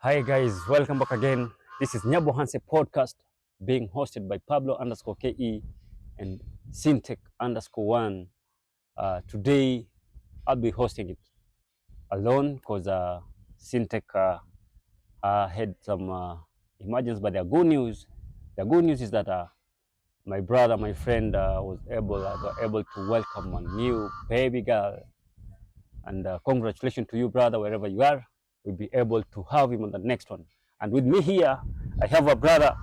Hi guys, welcome back again. This is Nyabo Hanse podcast being hosted by Pablo_KE and Syntech_1. Today I'll be hosting it alone because Syntech had some emergencies, but the good news. The good news is that my brother, my friend, was able to welcome a new baby girl, and congratulations to you, brother, wherever you are. We'll be able to have him on the next one. And with me here, I have a brother.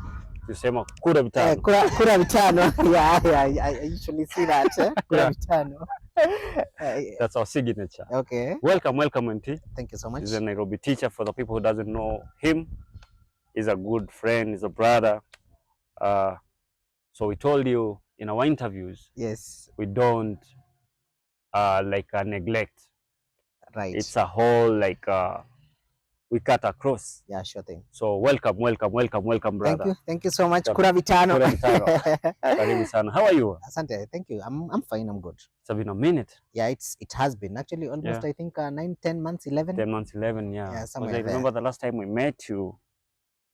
Tusema kura vitano. Kura vitano. Yeah, I usually see that. Kura vitano. That's our signature. Okay. Welcome, Auntie. Thank you so much. He's a Nairobi teacher. For the people who doesn't know him, he's a good friend. He's a brother. So we told you in our interviews. Yes. We don't neglect. Right. It's a whole we cut across. Yeah, sure thing. So welcome, brother. Thank you so much. Kura vitano. Karibu sana. How are you? Asante. Thank you. I'm fine. I'm good. It's been a minute. Yeah, it has been actually almost. Yeah. I think 9, 10 months, 11. 10 months, 11. Yeah. Yeah, somewhere I remember the last time we met you.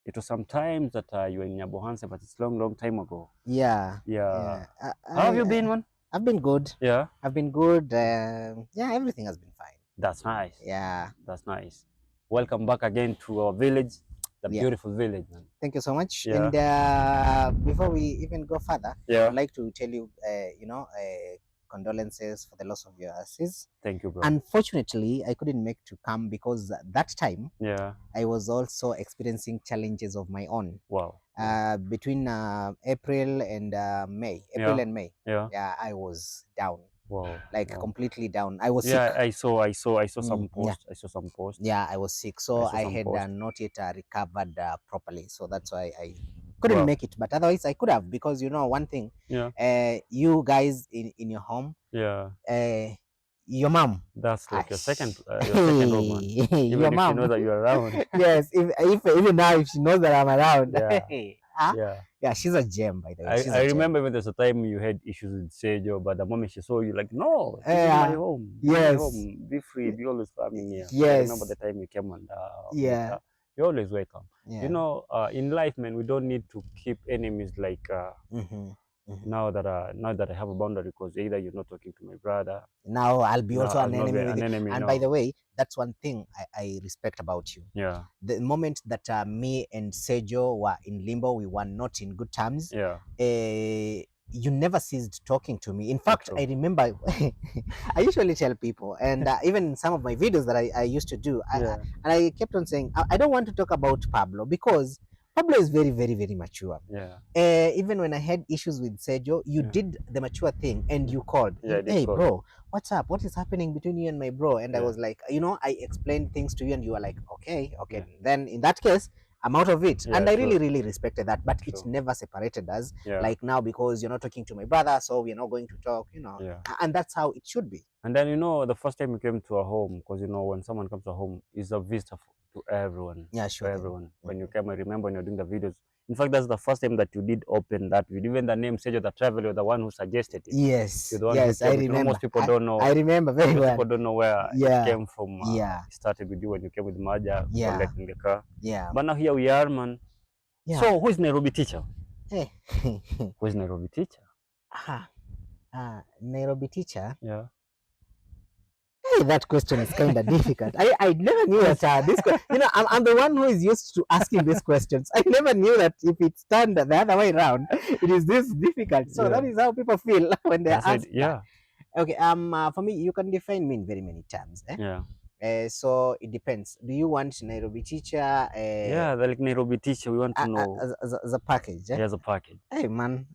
It was sometimes that you were in Nyabo Hanse, but it's long time ago. Yeah. How have you been, man? I've been good. Yeah. I've been good. Yeah, everything has been fine. That's nice. Yeah. That's nice. Welcome back again to our village, the beautiful village, man. Thank you so much. Yeah. And before we even go further, I'd like to tell you, condolences for the loss of your sis. Thank you, bro. Unfortunately, I couldn't make to come because that time, I was also experiencing challenges of my own. Wow. Between April and May, and May. Yeah, I was down. Wow. Completely down. I was sick. I saw some posts. Yeah. I saw some posts. Yeah, I was sick. So I had not yet recovered properly. So that's why I couldn't make it. But otherwise I could have, because one thing. Yeah. You guys in your home. Yeah. Your mom. That's like your second woman. Even your mom. If she knows that you're around. Yes, if even now if she knows that I'm around. Yeah. Yeah, she's a gem, by the way. I remember when there's a time you had issues with Sergio, but the moment she saw you, like, no, this is my home. Yes. My home. Be free. Be always coming here. Yes. I remember the time you came and you're always welcome. Yeah. In life, man, we don't need to keep enemies like now that I have a boundary, because either you're not talking to my brother. Now I'll be also an enemy with you. And by the way, that's one thing I respect about you. Yeah. The moment that me and Sergio were in limbo, we were not in good terms. Yeah. You never ceased talking to me. In fact, I remember I usually tell people, and even in some of my videos that I used to do, and I kept on saying, I don't want to talk about Pablo, because Pablo is very, very, very mature. Yeah. Even when I had issues with Sergio, you did the mature thing and you called. Yeah, hey, bro, what's up? What is happening between you and my bro? And I was like, I explained things to you and you were like, okay. Yeah. Then in that case, I'm out of it. And I really, really respected that. But it never separated us. Like now, because you're not talking to my brother, so we're not going to talk, And that's how it should be. And then, the first time you came to a home, because, when someone comes to a home, it's a visitor to everyone. Yeah, sure. To everyone. When you came, I remember when you're doing the videos. In fact, that's the first time that you did open that video. Even the name Sergio the Traveler, you're the one who suggested it. Yes. Yes, I remember. Most people don't know. I remember very well. People don't know where it came from. It started with you when you came with Maja, collecting the car. Yeah. But now here we are, man. Yeah. So who is Nairobi teacher? Hey. Who is Nairobi teacher? Nairobi teacher? Yeah. Hey, that question is kind of difficult. I never knew that this question, I'm the one who is used to asking these questions. I never knew that if it's turned the other way around, it is this difficult. So that is how people feel when they're asked. Yeah. Okay. For me, you can define me in very many terms. Yeah. So it depends. Do you want Nairobi teacher? Yeah, like Nairobi teacher, we want to know as a package. Yeah, as a package. Hey, man.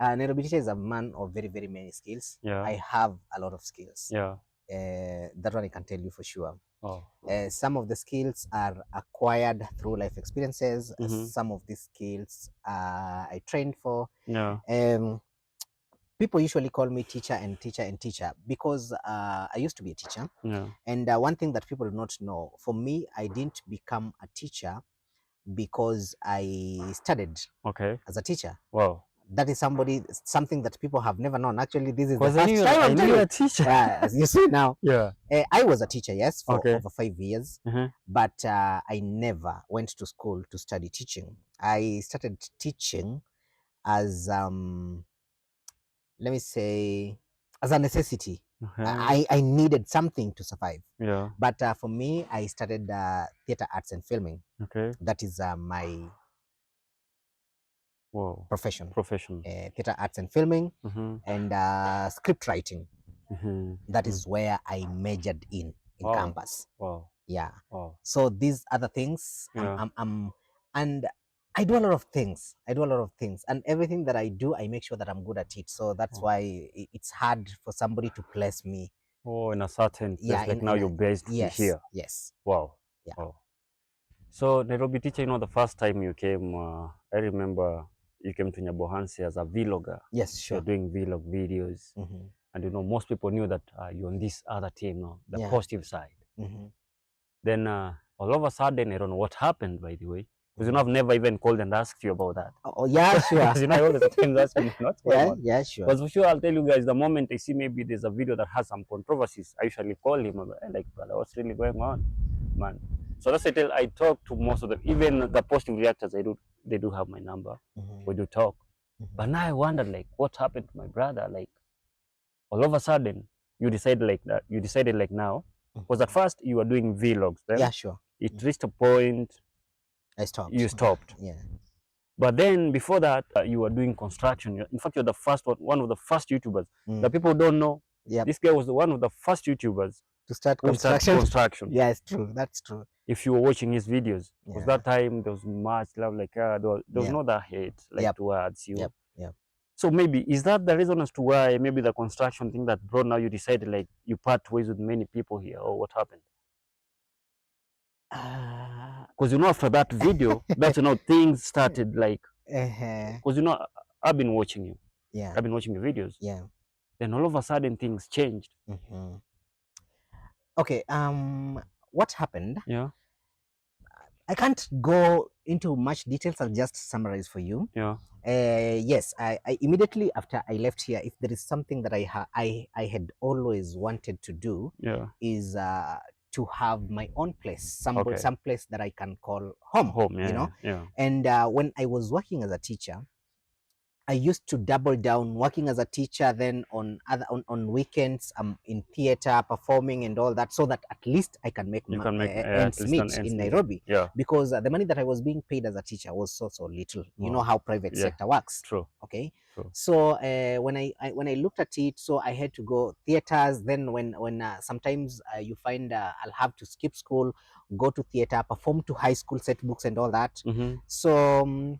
Nairobi teacher is a man of very, very many skills. Yeah. I have a lot of skills. Yeah. That one I can tell you for sure. Oh. Some of the skills are acquired through life experiences. Some of these skills I trained for. Yeah. People usually call me teacher because I used to be a teacher. Yeah. And one thing that people do not know, for me, I didn't become a teacher because I studied as a teacher. Wow. that is something that people have never known. Actually, this is the Because first time I I'm knew telling you're you. a teacher. As you see now, Yeah. I was a teacher, yes, for Okay. over 5 years, Uh-huh. but I never went to school to study teaching. I started teaching as let me say, as a necessity. I needed something to survive. Yeah. But for me, I started theater arts and filming. Okay. That is my Wow. profession. Profession. Theater arts and filming, Mm-hmm. and script writing. Mm-hmm. That is where I majored in Wow. campus. Wow. Yeah. Wow. So these other things, Yeah. and I do a lot of things. And everything that I do, I make sure that I'm good at it. So that's Oh. why it's hard for somebody to place me. Oh, in a certain place, Yeah, like now you're based yes, here. yes. Wow. Yeah. Wow. So Nairobi teacher, you know, the first time you came, I remember you came to Nyabohansi as a vlogger. Yes, sure. You're doing vlog videos. Mm-hmm. And you know, most people knew that you're on this other team, no? The Yeah. positive side. Mm-hmm. Then all of a sudden, I don't know what happened, by the way. Because you know, Mm-hmm. I've never even called and asked you about that. Oh, yeah, sure. Because you know, I always sometimes ask you what's going Yeah, on. yeah, sure. Because for sure, I'll tell you guys, the moment I see maybe there's a video that has some controversies, I usually call him. I'm like, brother, what's really going on, man? So that's why I talk to most of them, even the positive reactors. They do have my number. Mm-hmm. We do talk. Mm-hmm. But now I wondered, like, what happened to my brother? Like, all of a sudden, you decided like that. You decided like now, because at first you were doing vlogs. Then Yeah, sure. it reached a point I stopped. you stopped. Yeah. But then before that, you were doing construction. In fact, you're the first one of the first YouTubers. The people don't know. Yeah. This guy was one of the first YouTubers To start who started construction. construction. Yeah, it's true. That's true. If you were watching his videos, because Yeah. that time there was much love, like there was no that hate like towards you. Yep. Yep. So maybe is that the reason as to why maybe the construction thing that brought now you decided like you part ways with many people here, or what happened? Because you know after that video, that's you know things started like. Because you know I've been watching you. Yeah. I've been watching your videos. Yeah. Then all of a sudden things changed. Mm-hmm. Okay. What happened? Yeah. I can't go into much details. I'll just summarize for you. Yeah. Yes, I immediately after I left here, if there is something that I had always wanted to do, Yeah. is to have my own place, some place that I can call home. Yeah, you know. Yeah. And when I was working as a teacher, I used to double down working as a teacher. Then on weekends, I'm in theater performing and all that, so that at least I can make ends meet in Nairobi. Yeah. Because the money that I was being paid as a teacher was so little. You know how private sector works. True. Okay. True. So when I looked at it, so I had to go theaters. Then when sometimes you find I'll have to skip school, go to theater, perform to high school, set books and all that. Mm-hmm. So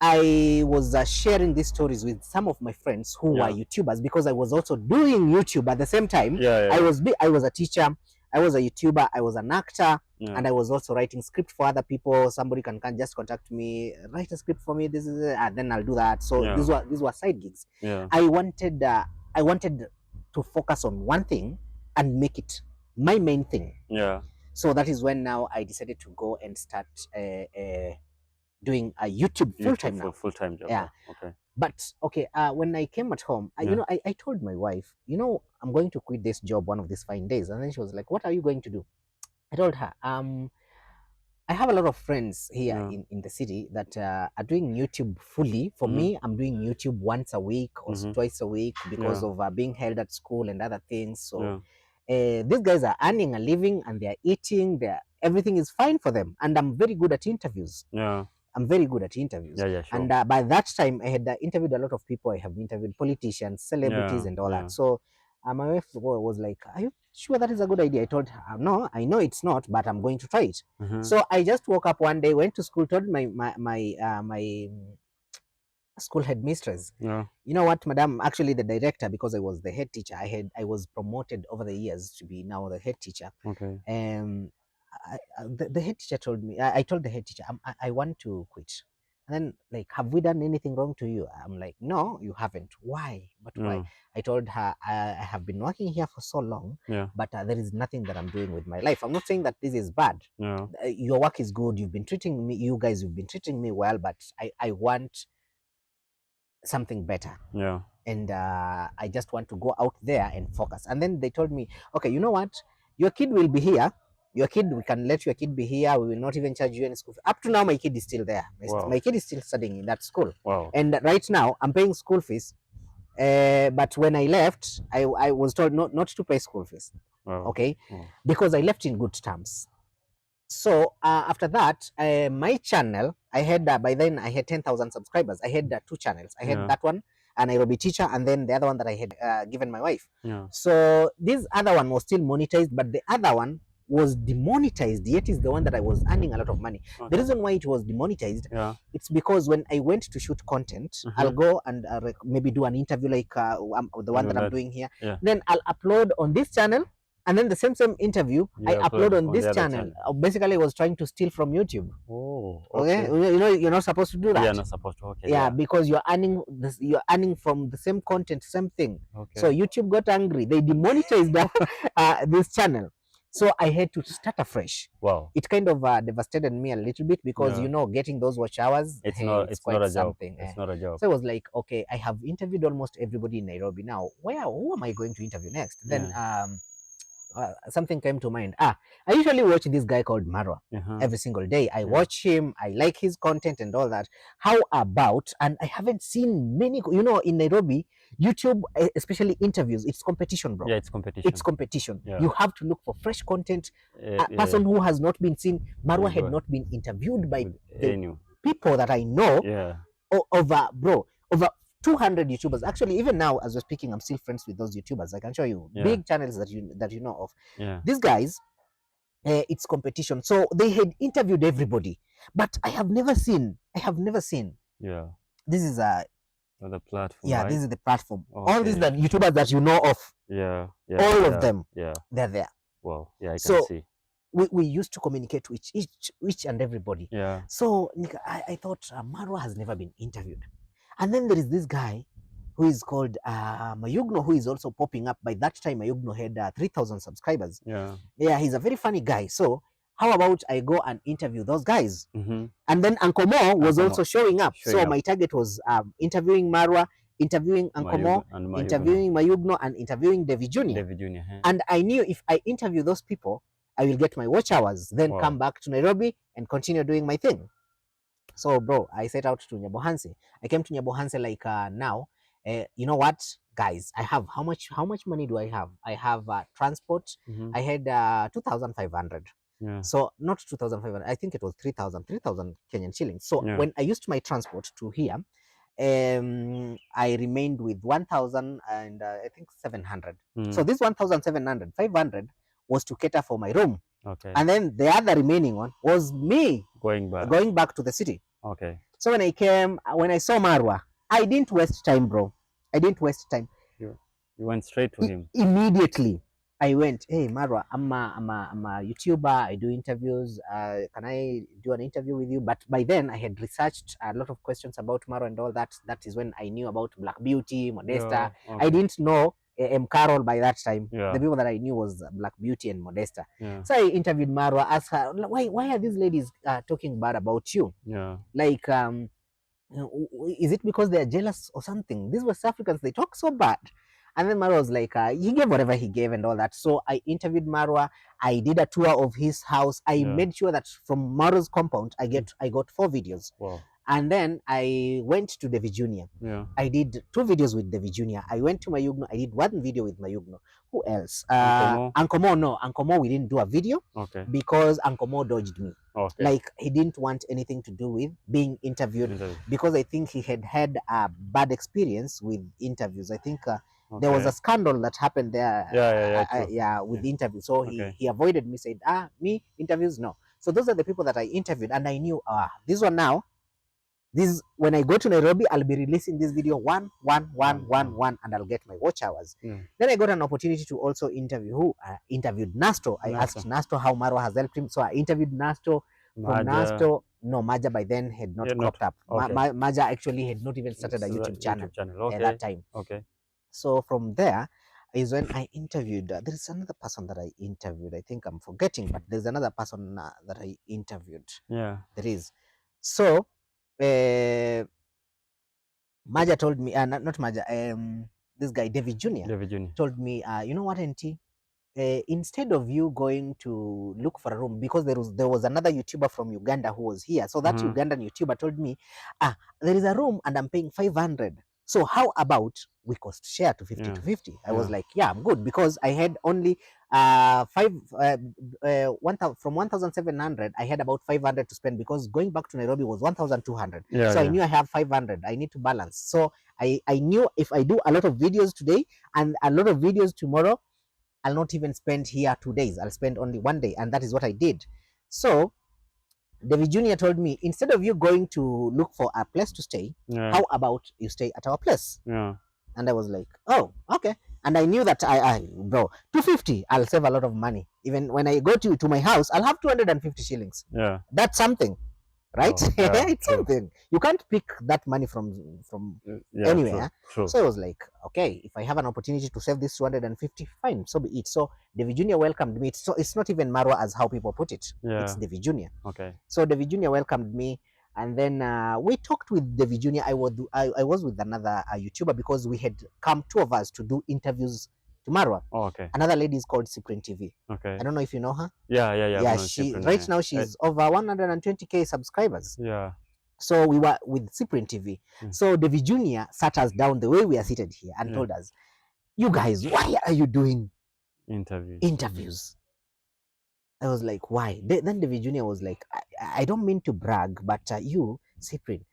I was sharing these stories with some of my friends who were YouTubers, because I was also doing YouTube at the same time. I was a teacher, I was a YouTuber, I was an actor, and I was also writing script for other people. Somebody can just contact me, write a script for me. This is it, and then I'll do that. So these were side gigs. I wanted to focus on one thing and make it my main thing. So that is when now I decided to go and start doing a YouTube full-time now. Full-time job. Yeah. Okay. But okay, when I came at home, you know, I told my wife, you know, I'm going to quit this job one of these fine days. And then she was like, what are you going to do? I told her, I have a lot of friends here in the city that are doing YouTube fully. For me, I'm doing YouTube once a week or twice a week because of being held at school and other things. So these guys are earning a living and they're eating, everything is fine for them. And I'm very good at interviews. I'm very good at interviews. Sure. And by that time, I had interviewed a lot of people. I have interviewed politicians, celebrities, and all that. So my wife was like, are you sure that is a good idea? I told her, no, I know it's not, but I'm going to try it. So I just woke up one day, went to school, told my school headmistress, you know what, madam, actually the director, because I was the head teacher, I was promoted over the years to be now the head teacher. Okay. The head teacher told me, I told the head teacher, I want to quit. And then, like, have we done anything wrong to you? I'm like, no, you haven't. Why? But why? I told her, I have been working here for so long, but there is nothing that I'm doing with my life. I'm not saying that this is bad. Your work is good. You've been treating me, you guys, you've been treating me well, but I want something better. Yeah. And I just want to go out there and focus. And then they told me, okay, you know what? Your kid will be here. Your kid, we can let your kid be here. We will not even charge you any school fee. Up to now, my kid is still there. Wow. My kid is still studying in that school. Wow. And right now, I'm paying school fees. But when I left, I was told not to pay school fees. Wow. Okay, Wow. because I left in good terms. So after that, my channel, I had by then I had 10,000 subscribers. I had 2 channels. I had that one, a Nairobi teacher, and then the other one that I had given my wife. Yeah. So this other one was still monetized, but the other one was demonetized. Yet is the one that I was earning a lot of money. Okay. The reason why it was demonetized, Yeah. it's because when I went to shoot content, I'll go and maybe do an interview like the one that I'm doing here. Yeah. Then I'll upload on this channel. And then the same interview I upload on this channel. Basically, I was trying to steal from YouTube. Oh, okay. You know, you're not supposed to do that. You're not supposed to. Okay. Yeah, because you're earning this. You're earning from the same content, same thing. Okay. So YouTube got angry. They demonetized this channel. So I had to start afresh. Wow. It kind of devastated me a little bit because you know, getting those watch hours. It's not a job. Something. It's not a job. So I was like, okay, I have interviewed almost everybody in Nairobi now. Who am I going to interview next? Then something came to mind. I usually watch this guy called Marwa every single day. I watch him. I like his content and all that. How about, and I haven't seen many, you know, in Nairobi, YouTube, especially interviews, it's competition, bro. Yeah, it's competition. It's competition. Yeah. You have to look for fresh content. A person who has not been seen. Marwa had not been interviewed by the people that I know. Yeah. Over 200 YouTubers. Actually, even now as we're speaking, I'm still friends with those YouTubers. I can show you big channels that you know of. Yeah. These guys, it's competition. So they had interviewed everybody, but I have never seen. Yeah. This is the platform. Yeah, right? This is the platform. Okay. All these the YouTubers that you know of. Yeah. All of them. Yeah. They're there. Wow. Yeah, I can see. We used to communicate with each and everybody. Yeah. So I thought Marwa has never been interviewed. And then there is this guy who is called Mayugno, who is also popping up. By that time, Mayugno had 3,000 subscribers. Yeah. Yeah, he's a very funny guy. So how about I go and interview those guys? Mm-hmm. And then Uncle Mo was also showing up. So my target was interviewing Marwa, interviewing Uncle Mo, interviewing Mayugno, and interviewing Devi Jr. And I knew if I interview those people, I will get my watch hours, then come back to Nairobi and continue doing my thing. So, bro, I set out to Nyabohanse. I came to Nyabohanse like now. You know what, guys? I have how much money do I have? I have transport. I had 2,500. Yeah. So not 2,500. I think it was 3,000 Kenyan shillings. So when I used my transport to here, I remained with 1,000 and I think 700. So this 1,700, 500 was to cater for my room. Okay. And then the other remaining one was me going back to the city. Okay. So when I saw Marwa, I didn't waste time, bro. I didn't waste time. You went straight to him. Immediately, I went, hey Marwa, I'm a YouTuber. I do interviews. Can I do an interview with you? But by then, I had researched a lot of questions about Marwa and all that. That is when I knew about Black Beauty, Modesta. Yeah, okay. I didn't know Carol by that time. Yeah. The people that I knew was Black Beauty and Modesta. Yeah. So I interviewed Marwa, asked her, why are these ladies talking bad about you? Yeah. Like, is it because they're jealous or something? These West Africans, they talk so bad. And then Marwa was like, he gave whatever he gave and all that. So I interviewed Marwa. I did a tour of his house. I made sure that from Marwa's compound, I got 4 videos. Wow. And then I went to Devi Jr. Yeah. I did 2 videos with Devi Jr. I went to Mayugno. I did 1 video with Mayugno. Who else? Uncle Mo. No, Uncle Mo, we didn't do a video. Okay. Because Uncle Mo dodged me. Okay. Like, he didn't want anything to do with being interviewed. Because I think he had a bad experience with interviews. I think there was a scandal that happened there. With the interview. So he avoided me, said, me, interviews, no. So those are the people that I interviewed. And I knew, this one now, when I go to Nairobi, I'll be releasing this video one, and I'll get my watch hours. Then I got an opportunity to also interview interviewed Nasto. I asked Nasto how Marwa has helped him. So I interviewed Nasto. From Nasto, no, Maja by then had not cropped up. Okay. Maja actually had not even started a YouTube channel at that time. Okay. So from there is when I interviewed. There is another person that I interviewed. I think I'm forgetting, but there's another person that I interviewed. Yeah. There is. So. Maja told me, not Maja, this guy David Jr. told me, you know what, NT? Instead of you going to look for a room, because there was another YouTuber from Uganda who was here, so that Ugandan YouTuber told me, there is a room and I'm paying 500. So how about we cost share to 50 to 50? I was like, yeah, I'm good, because I had only from 1,700, I had about 500 to spend, because going back to Nairobi was 1,200. So I knew I have 500. I need to balance. So I knew if I do a lot of videos today and a lot of videos tomorrow, I'll not even spend here 2 days. I'll spend only 1 day, and that is what I did. So David Jr. told me, instead of you going to look for a place to stay, how about you stay at our place? And I was like, oh, okay. And I knew that bro, 250, I'll save a lot of money. Even when I go to my house, I'll have 250 shillings. That's something, right? It's something. You can't pick that money from anywhere. True. So I was like, okay, if I have an opportunity to save this 250, fine, so be it. So David Jr. welcomed me. So it's not even Marwa as how people put it. It's David Jr. Okay. So David Jr. welcomed me, and then we talked with David Jr. I was with another YouTuber, because we had come, two of us, to do interviews to Marwa. Okay. Another lady is called Cyprian TV. Okay. I don't know if you know her. Yeah. She right now she's over 120k subscribers. Yeah. So we were with Cyprian TV. So David Jr. sat us down the way we are seated here and told us, you guys, why are you doing interviews? I was like, why? Then David Jr. was like, I don't mean to brag, but you, Cyprian,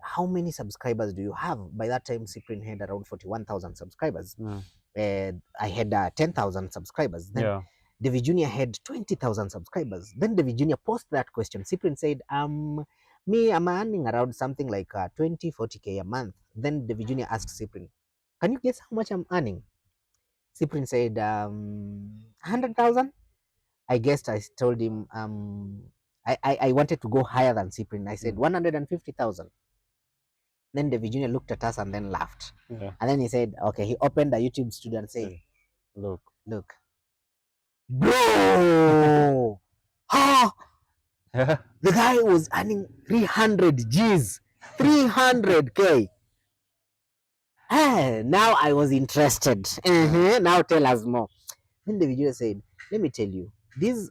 how many subscribers do you have? By that time, Cyprian had around 41,000 subscribers. I had 10,000 subscribers. Then David Jr. had 20,000 subscribers. Then David Jr. posed that question. Cyprian said, me, I'm earning around something like 20, 40k a month. Then David Jr. asked Cyprian, can you guess how much I'm earning? Cyprian said, 100,000. I guessed. I told him, I wanted to go higher than Cyprian. I said 150,000. Then David Jr. looked at us and then laughed. And then he said, okay, he opened a YouTube studio and said, look. Bro! The guy was earning 300 G's. 300k. Now I was interested. Now tell us more. Then David Jr. said, let me tell you, these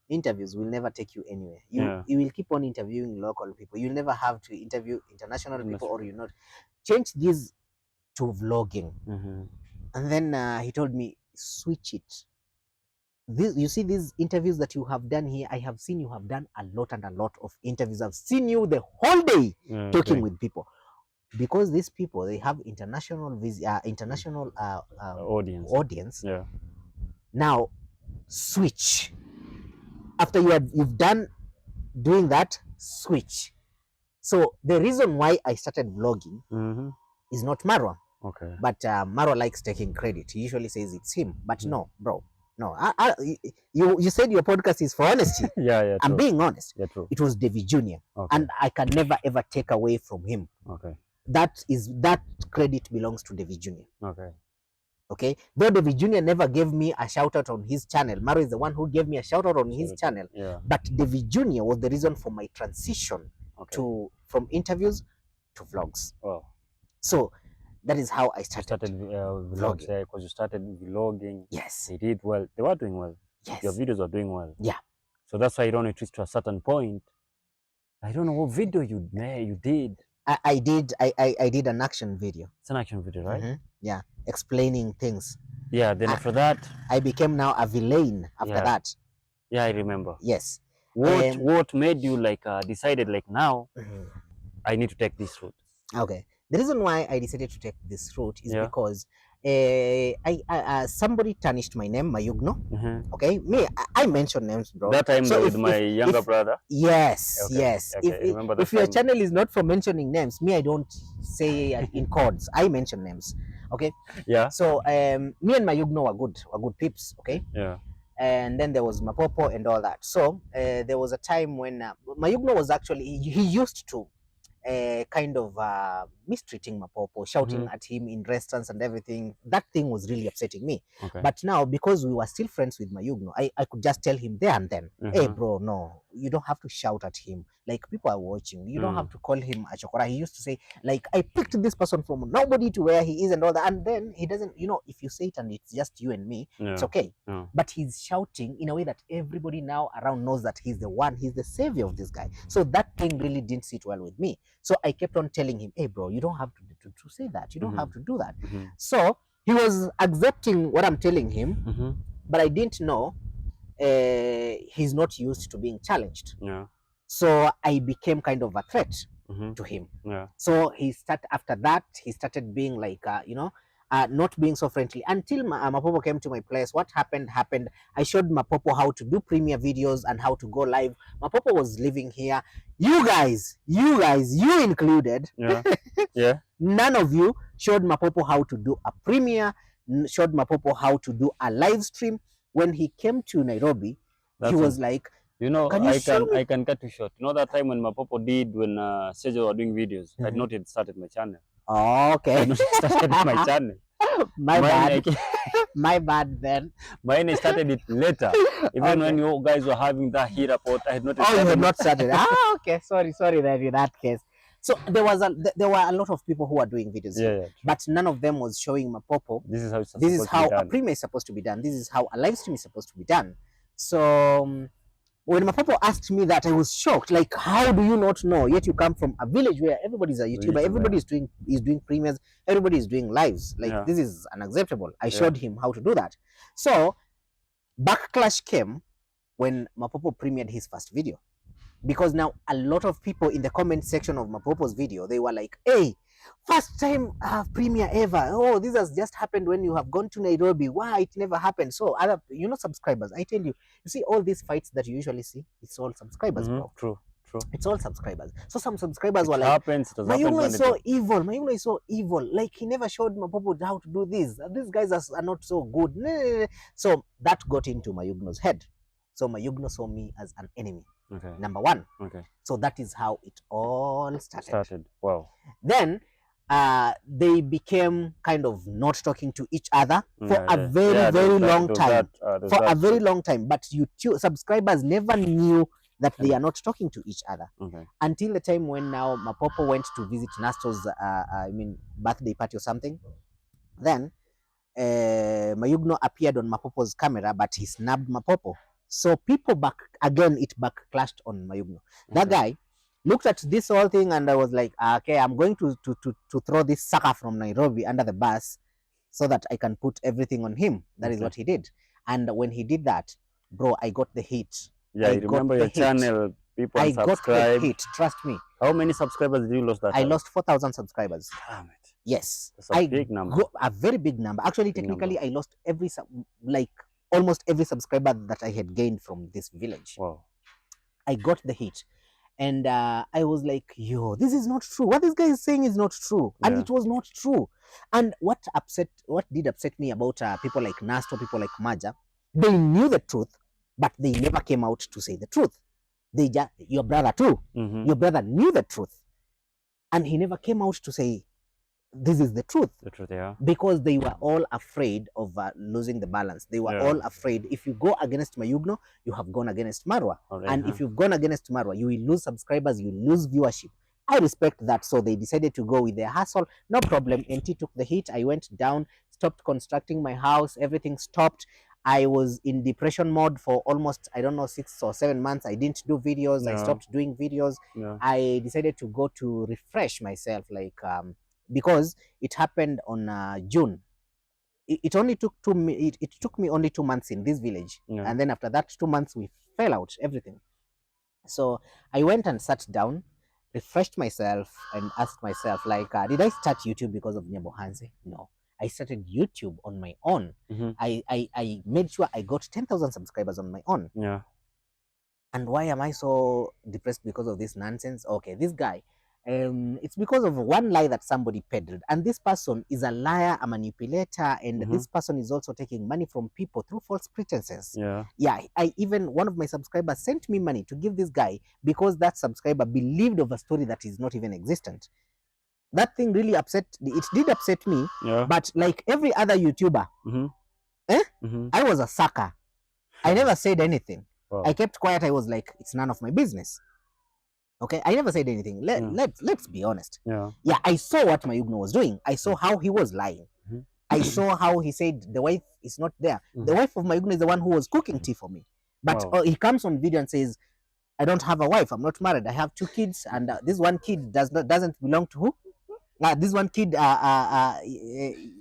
interviews will never take you anywhere. You will keep on interviewing local people. You'll never have to interview international people, or you not. Change this to vlogging. And then he told me, switch it. You see these interviews that you have done here, I have seen you have done a lot of interviews. I've seen you the whole day talking with people. Because these people, they have international audience. Now switch. After you've done doing that, switch. So the reason why I started vlogging is not Marwa. Okay. But Marwa likes taking credit. He usually says it's him. But no, bro. No. You said your podcast is for honesty. I'm being honest. True. It was David Jr. Okay. And I can never ever take away from him. Okay. That credit belongs to David Jr. Okay. Though David Jr. never gave me a shout out on his channel. Marwa is the one who gave me a shout out on his channel. But David Jr. was the reason for my transition from interviews to vlogs. So that is how I started vlogging. Because you started vlogging. Yes. They did well. They were doing well. Yes. Your videos were doing well. Yeah. So that's why you don't reach to a certain point. I don't know what video you did. I did an action video. It's an action video, right? Yeah, explaining things. Yeah, then after that, I became now a villain after that. Yeah, I remember. Yes. What made you like decided like now I need to take this route? Okay. The reason why I decided to take this route is because somebody tarnished my name, Mayugno. Okay, I mention names, bro. That time with my younger brother. Yes, yes. Okay. If your channel is not for mentioning names, I don't say in codes. I mention names. Okay. Yeah. So me and Mayugno were good peeps. Okay. Yeah. And then there was Mapopo and all that. So there was a time when Mayugno was actually he used to kind of mistreating Mapopo, shouting at him in restaurants and everything. That thing was really upsetting me. Okay. But now, because we were still friends with Mayugno, I could just tell him there and then, hey bro, no, you don't have to shout at him. Like, people are watching. You don't have to call him a chokora. He used to say, like, I picked this person from nobody to where he is and all that. And then he doesn't, if you say it and it's just you and me, it's okay. But he's shouting in a way that everybody now around knows that he's the savior of this guy. So that thing really didn't sit well with me. So I kept on telling him, hey bro, you don't have to say that. You don't have to do that. So he was accepting what I'm telling him, but I didn't know he's not used to being challenged. So I became kind of a threat to him. So after that, he started being like, not being so friendly until Mapopo came to my place. What happened. I showed Mapopo how to do premiere videos and how to go live. Mapopo was living here. You guys, you included. None of you showed Mapopo how to do a premiere, showed Mapopo how to do a live stream. When he came to Nairobi, he was like, I can cut you short. You know that time when Mapopo did, when Sejo were doing videos, I had not yet started my channel. Oh, okay. I had not started my channel. My bad. My bad then. Mine started it later. Even when you guys were having that heat report, I had not started. Oh, you had not started. Okay. Sorry then in that case. So there were a lot of people who were doing videos here, but none of them was showing Mapopo. This is how a premiere is supposed to be done. This is how a live stream is supposed to be done. So when Mapopo asked me that, I was shocked. Like, how do you not know? Yet you come from a village where everybody's a YouTuber, everybody is doing premieres, everybody is doing lives. Like, this is unacceptable. I showed him how to do that. So backlash came when Mapopo premiered his first video. Because now a lot of people in the comment section of Mapopo's video, they were like, hey, first time premiere ever. Oh, this has just happened when you have gone to Nairobi. Why it never happened? So other, subscribers, I tell you, see all these fights that you usually see, it's all subscribers, bro. True. It's all subscribers. So some subscribers were like, Mayugno is so evil. Mayugno is so evil. Like, he never showed Mapopo how to do this. These guys are not so good. So that got into Mayugno's head. So Mayugno saw me as an enemy. Number one. So that is how it all started. Wow. Then they became kind of not talking to each other for a very long time. Very long time. But YouTube subscribers never knew that they are not talking to each other until the time when now Mapopo went to visit Nasto's birthday party or something. Then Mayugno appeared on Mapopo's camera, but he snapped Mapopo. So people backclashed on Mayugno. That guy looked at this whole thing and I was like, okay, I'm going to throw this sucker from Nairobi under the bus so that I can put everything on him. That is what he did. And when he did that, bro, I got the hit. I remember your channel. People I got the hit. Trust me. How many subscribers did you lose that time? I lost 4,000 subscribers. Damn it. Yes. That's a big number. A very big number. Actually, technically, I lost almost every subscriber that I had gained from this village. Wow. I got the hit. And I was like, yo, this is not true. What this guy is saying is not true. And it was not true. And what did upset me about people like Nasto, people like Maja, they knew the truth, but they never came out to say the truth. Your brother too. Your brother knew the truth. And he never came out to say, this is the truth. Because they were all afraid of losing the balance. They were all afraid. If you go against Mayugno, you have gone against Marwa. And if you've gone against Marwa, you will lose subscribers, you will lose viewership. I respect that. So they decided to go with their hustle. No problem. NT took the hit. I went down, stopped constructing my house. Everything stopped. I was in depression mode for almost, 6 or 7 months. I didn't do videos. I stopped doing videos. I decided to go to refresh myself, because it happened on June. It only took it took me only 2 months in this village. And then after that 2 months, we fell out, everything. So I went and sat down, refreshed myself and asked myself, did I start YouTube because of Nyabohanse? No. I started YouTube on my own. I made sure I got 10,000 subscribers on my own. And why am I so depressed because of this nonsense? Okay, this guy, it's because of one lie that somebody peddled, and this person is a liar, a manipulator, and this person is also taking money from people through false pretenses. One of my subscribers sent me money to give this guy because that subscriber believed of a story that is not even existent. That thing really did upset me. But like every other YouTuber, I was a sucker. I never said anything. Wow. I kept quiet. I was like, it's none of my business. Okay, I never said anything. Let's be honest. Yeah. Yeah, I saw what Mayugno was doing. I saw how he was lying. Mhm. I saw how he said the wife is not there. The wife of Mayugno is the one who was cooking tea for me. But Wow. he comes on video and says, I don't have a wife. I'm not married. I have 2 kids, and this one kid doesn't belong to who? This one kid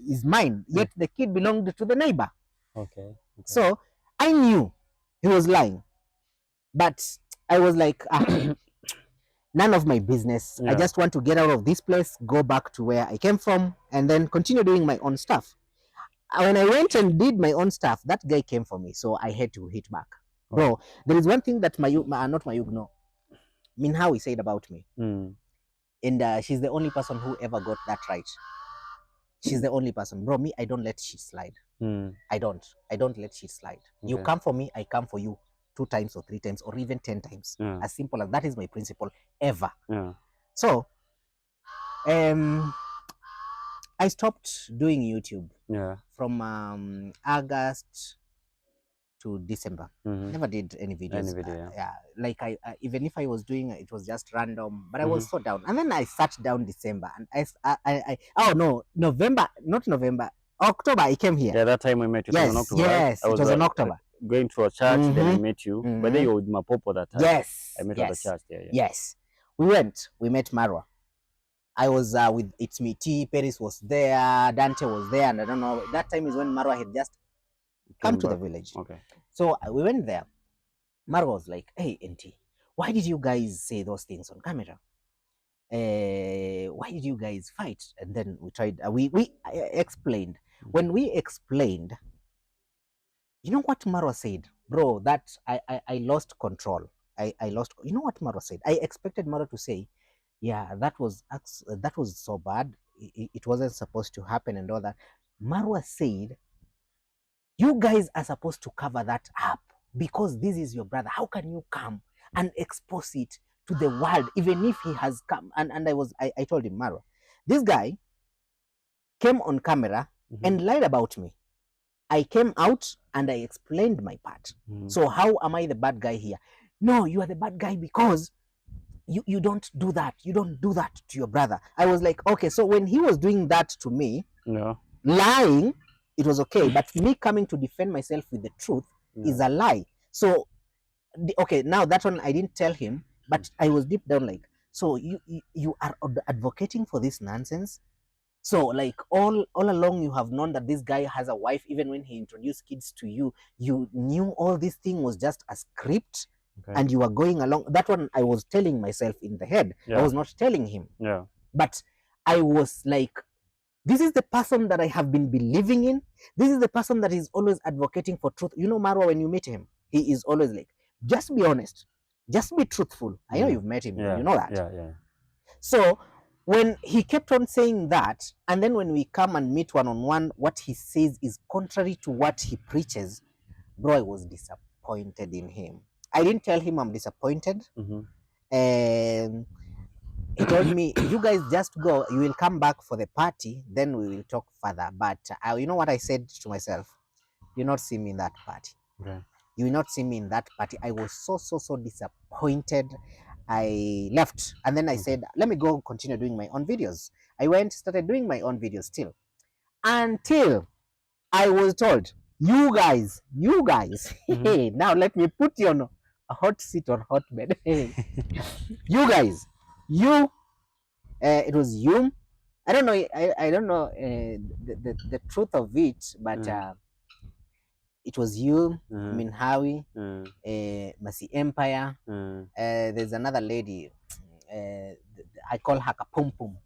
is mine. Yet the kid belonged to the neighbor. Okay. So I knew he was lying, but I was like, none of my business. Yeah. I just want to get out of this place, go back to where I came from, and then continue doing my own stuff. When I went and did my own stuff, that guy came for me, so I had to hit back. Oh. Bro, there is one thing that not Mayugno, Minhawi said about me. And she's the only person who ever got that right. She's the only person. Bro, me, I don't let shit slide. I don't let shit slide. Okay. You come for me, I come for you 2 times or 3 times or even 10 times. Yeah. As simple as that is my principle ever. Yeah. So, I stopped doing YouTube. Yeah. From August to December. Never did any videos. Yeah. Like I even if I was doing it was just random, but I was so down. And then I sat down December and October I came here. Yeah, that time we met you. Yes, October, yes, right? it was in October. Going to a church, then I met you. But then you were with Mapopo that time. Yes. I met at the church there. Yeah. Yes. We met Marwa. I was with It's Me T, Paris was there, Dante was there, and I don't know. That time is when Marwa had just come to the village. Okay. So we went there. Marwa was like, hey, NT, why did you guys say those things on camera? Why did you guys fight? And then we tried, we explained. When we explained, you know what Marwa said? Bro, that I lost control. I lost, you know what Marwa said? I expected Marwa to say, yeah, that was so bad. It wasn't supposed to happen and all that. Marwa said, you guys are supposed to cover that up because this is your brother. How can you come and expose it to the world, even if he has come? And I told him, Marwa, this guy came on camera and lied about me. I came out and I explained my part. So how am I the bad guy here? No, you are the bad guy because you don't do that. You don't do that to your brother. I was like, okay, so when he was doing that to me, lying, it was okay. But me coming to defend myself with the truth is a lie. So, okay, now that one I didn't tell him, but I was deep down like, so you are advocating for this nonsense? So like all along you have known that this guy has a wife. Even when he introduced kids to you, you knew all this thing was just a script. Okay. And you are going along. That one I was telling myself in the head. I was not telling him. Yeah. But I was like, this is the person that I have been believing in. This is the person that is always advocating for truth. You know, Marwa, when you meet him, he is always like, just be honest. Just be truthful. I know you've met him. You know that. Yeah. So when he kept on saying that, and then when we come and meet one-on-one, what he says is contrary to what he preaches, bro, I was disappointed in him. I didn't tell him I'm disappointed. And he told me, you guys just go, you will come back for the party, then we will talk further. But you know what I said to myself? You'll not see me in that party. Okay. You will not see me in that party. I was so disappointed. I left. And then I said, let me go continue doing my own videos. I started doing my own videos still. Until I was told, you guys, hey, now let me put you on a hot seat or hot bed. You guys, it was you. I don't know. I don't know the truth of it, but it was you, Minhawi, Masi Empire. There's another lady. I call her Kapum Pum.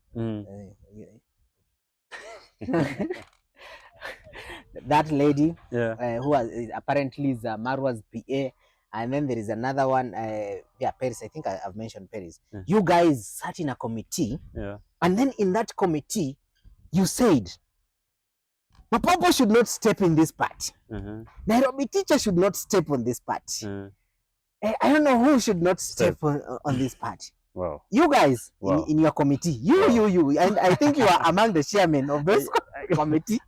That lady, who apparently is Marwa's PA. And then there is another one, Paris. I think I've mentioned Paris. You guys sat in a committee, and then in that committee, you said, Mapopo should not step in this part. Nairobi teacher should not step on this part. I don't know who should not step on this part. Wow. You guys in your committee, you, and I think you are among the chairmen of this committee.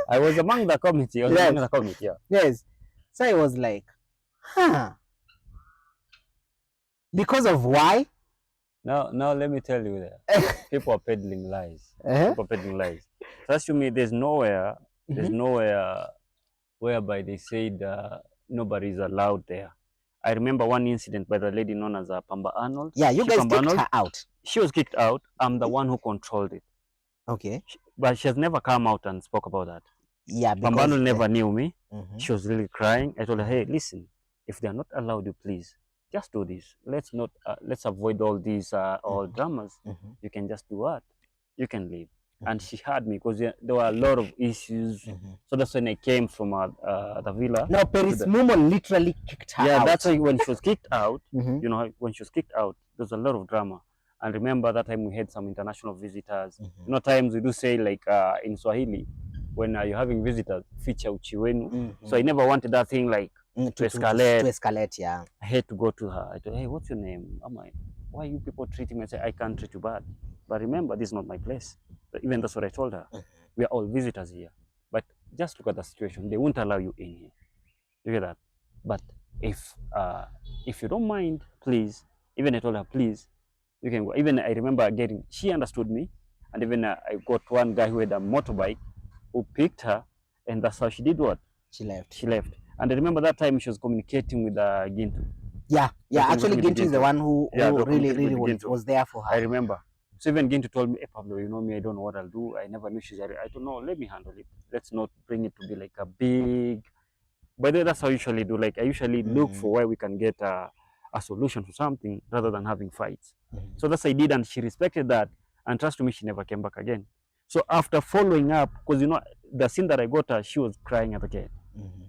I was among the committee. Yes. Yes. So I was like, Huh. Because of why? Now let me tell you that people are peddling lies. People are peddling lies. Trust me, there's nowhere whereby they said nobody is allowed there. I remember one incident by the lady known as Pamba Arnold. Yeah, you guys Pamba kicked Arnold, her out. she was kicked out. I'm the one who controlled it. Okay. But she has never come out and spoke about that. Yeah, because Pamba Arnold never knew me. She was really crying. I told her, hey, listen, if they are not allowed you, please, just do this. Let's avoid all these all dramas. You can just do what? You can leave. And she heard me because there were a lot of issues. So that's when I came from the villa. No, Paris Mumo literally kicked her out. Yeah, that's why when she was kicked out, you know, when she was kicked out, there was a lot of drama. And remember that time we had some international visitors. You know, times we do say like in Swahili, when you're having visitors, feature uchi wenu. So I never wanted that thing like to escalate. To escalate, yeah. I had to go to her. I told her, hey, what's your name? Why you people treating me? I said, I can't treat you bad. But remember, this is not my place. But even that's what I told her. We are all visitors here. But just look at the situation. They won't allow you in here. You get that? But if you don't mind, please, even I told her, please, you can go. Even I remember she understood me. And even I got one guy who had a motorbike who picked her. And that's how she did what? She left. She left. And I remember that time she was communicating with Gintu. Yeah. Actually, Gintu is the one who really was there for her. I remember. So even Gintu told me, hey, Pablo, you know me, I don't know what I'll do. I never knew she's I don't know, let me handle it. Let's not bring it to be like a big... By the way, that's how I usually do. Like, I usually look for where we can get a solution to something rather than having fights. So that's what I did, and she respected that. And trust me, she never came back again. So after following up, because, you know, the scene that I got her, she was crying at the gate.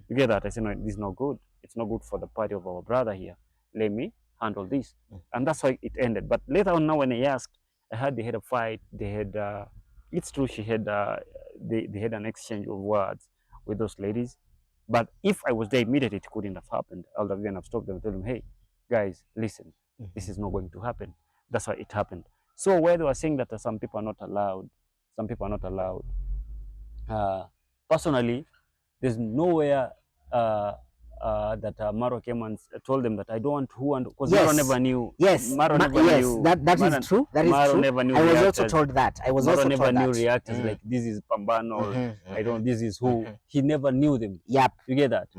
You get that? I said, no, this is not good. It's not good for the party of our brother here. Let me handle this. And that's how it ended. But later on now, when I asked, I heard they had a fight. They had, it's true, she had, they had an exchange of words with those ladies. But if I was there immediately, it couldn't have happened. I would have even have stopped them and told them, hey, guys, listen, this is not going to happen. That's why it happened. So where they were saying that some people are not allowed, personally, there's nowhere that Maro came and told them that I don't want who, and because Maro never knew. Yes, Maro never knew. That is true. That is Maro true. Never knew I was reactors. also told that. Maro never knew reactors like this is Pambano. I don't. This is who. He never knew them. Yep. You get that?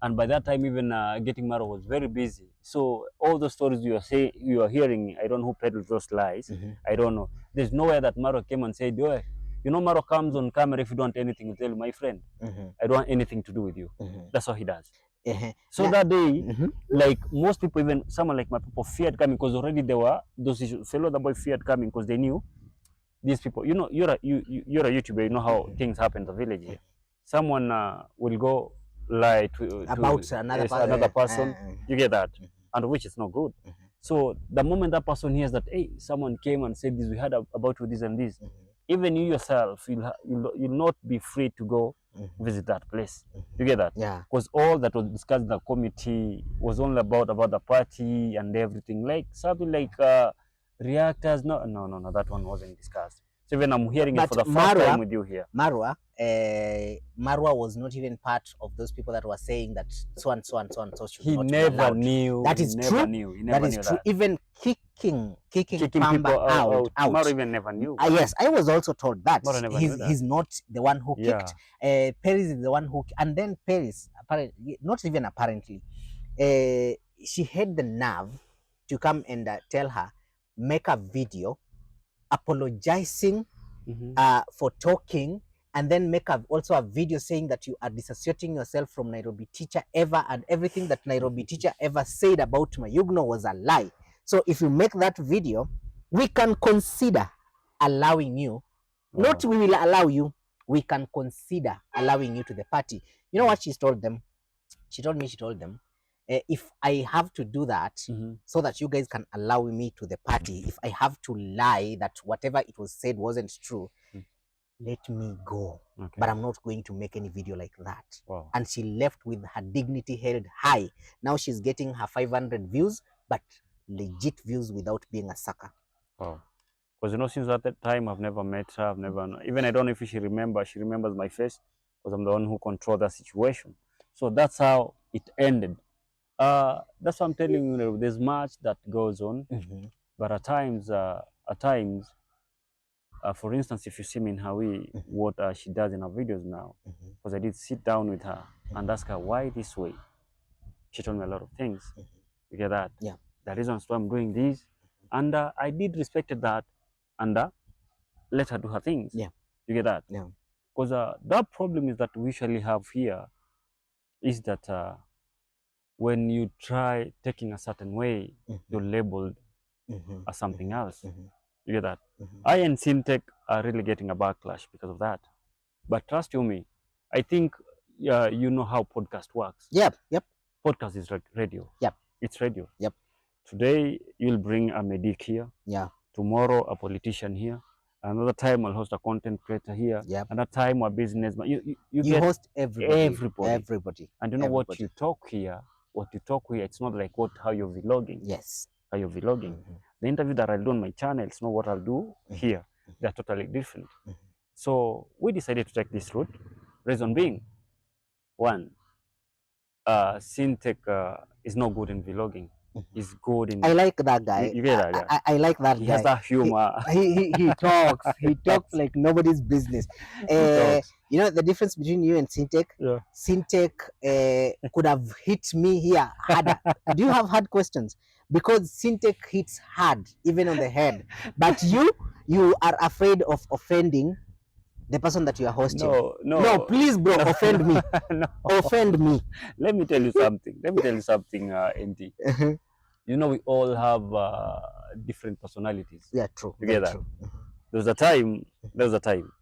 And by that time, even getting Maro was very busy. So all the stories you are hearing, I don't know who peddled those lies. I don't know. There's nowhere that Maro came and said, "Oh, you know, Maro comes on camera. If you don't want anything, you tell my friend, I don't want anything to do with you." That's what he does. So that day, like most people, even someone like my people feared coming because already there were those issues. Fellow the boy feared coming because they knew these people. You know, you're a YouTuber. You know how things happen in the village here. Someone will go lie to about another person. You get that, and which is not good. So the moment that person hears that, hey, someone came and said this, we heard about you this and this, even you yourself, you'll not be free to go visit that place. You get that? Yeah. Because all that was discussed in the committee was only about the party and everything. Like something like reactors. No, that one wasn't discussed. So even I'm hearing it for the first time with you here. Marwa was not even part of those people that were saying that so and so and so and so should not be allowed. He never knew. That is true. That is true. Even kicking Pamba out. Maro even never knew. Yes, I was also told that. He's not the one who kicked. Paris is the one who, and then Paris, apparently, not even apparently, she had the nerve to come and tell her, make a video apologizing for talking, and then make also a video saying that you are dissociating yourself from Nairobi teacher ever, and everything that Nairobi teacher ever said about Mayugno was a lie. So if you make that video, we can consider allowing you. Not we will allow you, we can consider allowing you to the party. You know what she told them? She told them, if I have to do that so that you guys can allow me to the party, if I have to lie that whatever it was said wasn't true, let me go. But I'm not going to make any video like that. And she left with her dignity held high. Now she's getting her 500 views, but legit views without being a sucker. Wow. Because, you know, since that time, I've never met her. Even I don't know if she remembers my face, because I'm the one who controlled that situation. So that's how it ended. That's what I'm telling you. There's much that goes on, but at times, for instance, if you see me in Hawaii, what she does in her videos now, because I did sit down with her and ask her why this way. She told me a lot of things. You get that? Yeah. The reasons why I'm doing this, and I did respect that, and let her do her things. Yeah. You get that? Yeah. Because that problem is that we usually have here is that when you try taking a certain way, you're labeled as something else. You get that? I and Syntech are really getting a backlash because of that. But trust you me, I think you know how podcast works. Yep. Podcast is like radio. Yep. It's radio. Yep. Today you'll bring a medic here. Yeah. Tomorrow a politician here. Another time I'll host a content creator here. Yep. Another time a businessman. You get host everybody. And you know what you talk here, it's not like how you're vlogging. Yes. How you're vlogging. The interview that I'll do on my channel, it's not what I'll do here. They're totally different. So we decided to take this route. Reason being, one, Syntech is not good in vlogging. He's good in. I like that guy. You get that guy? I like that guy. He has that humor. He talks. He talks like nobody's business. You know the difference between you and Syntech? Yeah. Syntech could have hit me here harder. Do you have hard questions? Because Syntech hits hard, even on the head. But you are afraid of offending the person that you are hosting. No, please, bro, offend me. No. Offend me. Let me tell you something. NT. You know, we all have different personalities. Yeah, true. Together. There was a time.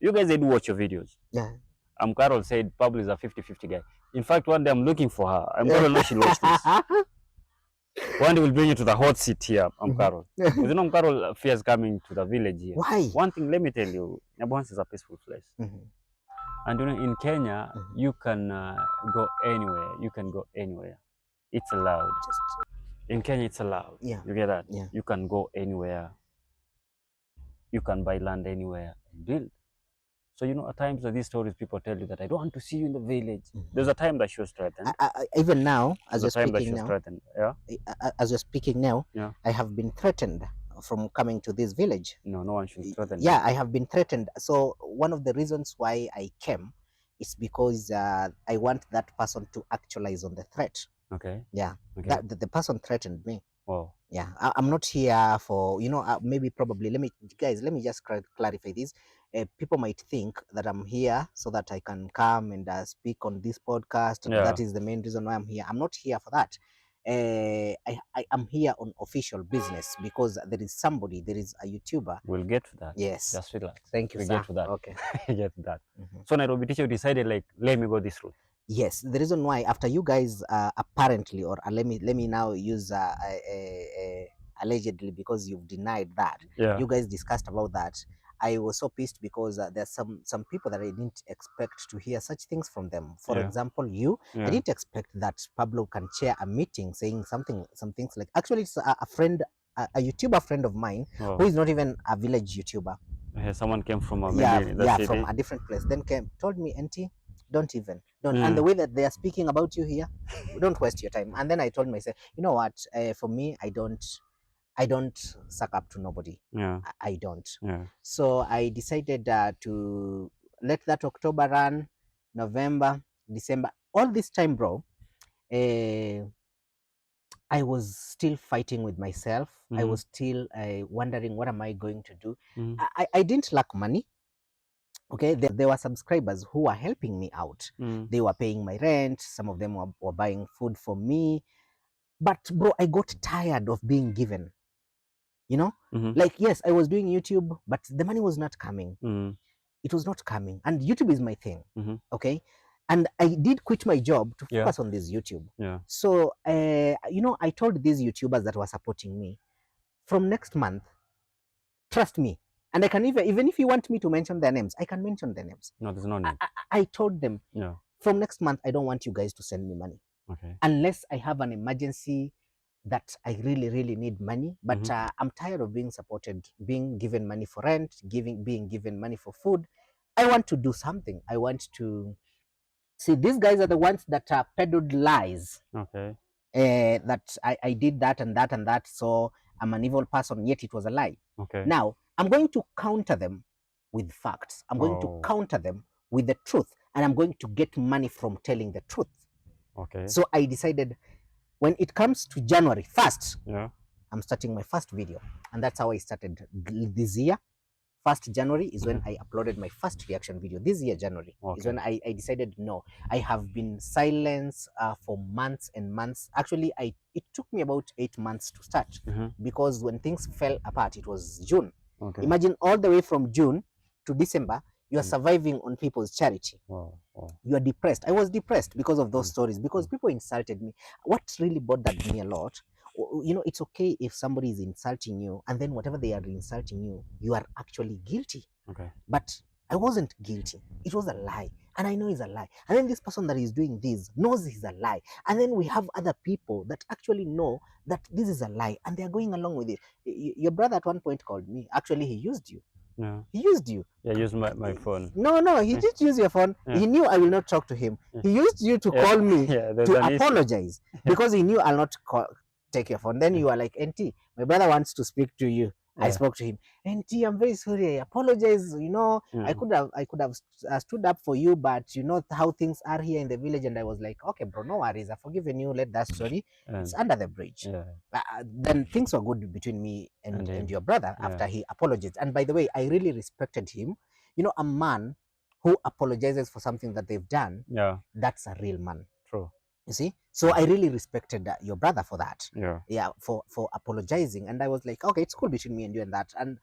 You guys did watch your videos. Yeah. Carol said Pablo is a 50-50 guy. In fact, one day I'm looking for her. I'm going to know she'll watch this. One day we'll bring you to the hot seat here, Carol. Because you know, Carol fears coming to the village here. Why? One thing, let me tell you, Nyabohans is a peaceful place. And you know, in Kenya, you can go anywhere. You can go anywhere. It's allowed. In Kenya, it's allowed. Yeah. You get that? Yeah. You can go anywhere. You can buy land anywhere and build. So, you know, at times these stories, people tell you that I don't want to see you in the village. There's a time that she was threatened. Even now, as you're speaking now, yeah. I have been threatened from coming to this village. No one should threaten. Yeah, I have been threatened. So one of the reasons why I came is because I want that person to actualize on the threat. Okay. Yeah. Okay. The person threatened me. Oh. Yeah, I'm not here for, you know, probably, let me just clarify this. People might think that I'm here so that I can come and speak on this podcast. Yeah. That is the main reason why I'm here. I'm not here for that. I am here on official business because there is a YouTuber. We'll get to that. Yes. Just relax. Thank you, we'll sir. Get to that. Okay. Get to that. So Nairobi teacher decided, like, let me go this route. Yes, the reason why, after you guys apparently, or let me now use allegedly, because you've denied that. Yeah. You guys discussed about that. I was so pissed because there's some people that I didn't expect to hear such things from them. For example, you. I didn't expect that Pablo can chair a meeting saying some things like, actually it's a friend, a YouTuber friend of mine who is not even a village YouTuber. Someone came from a from a different place. Then told me, Auntie, don't. And the way that they are speaking about you here, don't waste your time. And then I told myself, you know what? For me, I don't suck up to nobody. Yeah. I don't. Yeah. So I decided to let that October run, November, December. All this time, bro, I was still fighting with myself. I was still wondering, what am I going to do? I didn't lack money. Okay, there were subscribers who were helping me out. They were paying my rent. Some of them were buying food for me. But bro, I got tired of being given. You know, like, yes, I was doing YouTube, but the money was not coming. It was not coming. And YouTube is my thing. Okay. And I did quit my job to focus on this YouTube. Yeah. So, you know, I told these YouTubers that were supporting me, from next month, trust me. And I can even if you want me to mention their names, I can mention their names. No, there's no name. I told them, from next month, I don't want you guys to send me money. Okay. Unless I have an emergency that I really, really need money. But I'm tired of being supported, being given money for rent, being given money for food. I want to do something. I want to see, these guys are the ones that peddled lies. Okay. that I did that and that and that, so I'm an evil person, yet it was a lie. Okay. Now, I'm going to counter them with facts. I'm going to counter them with the truth, and I'm going to get money from telling the truth. Okay. So I decided, when it comes to January 1st, yeah, I'm starting my first video. And that's how I started this year. 1st January is when I uploaded my first reaction video. This year, January, is when I decided, no, I have been silenced for months and months. Actually, it took me about 8 months to start, because when things fell apart, it was June. Okay. Imagine all the way from June to December, you are surviving on people's charity. Wow. You are depressed. I was depressed because of those stories, because people insulted me. What really bothered me a lot, you know, it's okay if somebody is insulting you, and then whatever they are insulting you, you are actually guilty. Okay. But I wasn't guilty. It was a lie. And I know it's a lie. And then this person that is doing this knows it's a lie. And then we have other people that actually know that this is a lie, and they're going along with it. Your brother at one point called me. Actually, he used you. Yeah. He used you. Yeah, used my phone. No, he did use your phone. Yeah. He knew I will not talk to him. He used you to call me to apologize because he knew I'll not take your phone. Then you are like, NT, my brother wants to speak to you. I spoke to him. NT, I'm very sorry. I apologize. You know, I could have stood up for you, but you know how things are here in the village. And I was like, okay, bro, no worries. I've forgiven you. Let that story. It's under the bridge. Then things were good between me and your brother after he apologized. And by the way, I really respected him. You know, a man who apologizes for something that they've done, that's a real man. True. You see, so I really respected your brother for that. Yeah, for apologizing. And I was like, okay, it's cool between me and you and that. And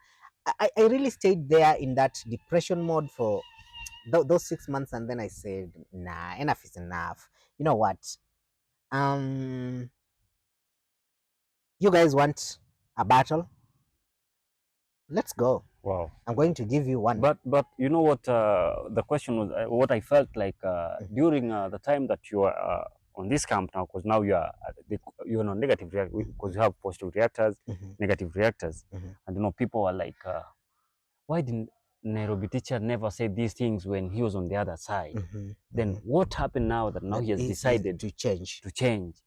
I really stayed there in that depression mode for those 6 months. And then I said, nah, enough is enough. You know what? You guys want a battle? Let's go. Wow. I'm going to give you one. But you know what? The question was what I felt like during the time that you are on this camp now, because now you're on negative reactors, because you have positive reactors, negative reactors, and you know people are like, why didn't Nairobi teacher never say these things when he was on the other side? Then what happened now that now he has decided to change?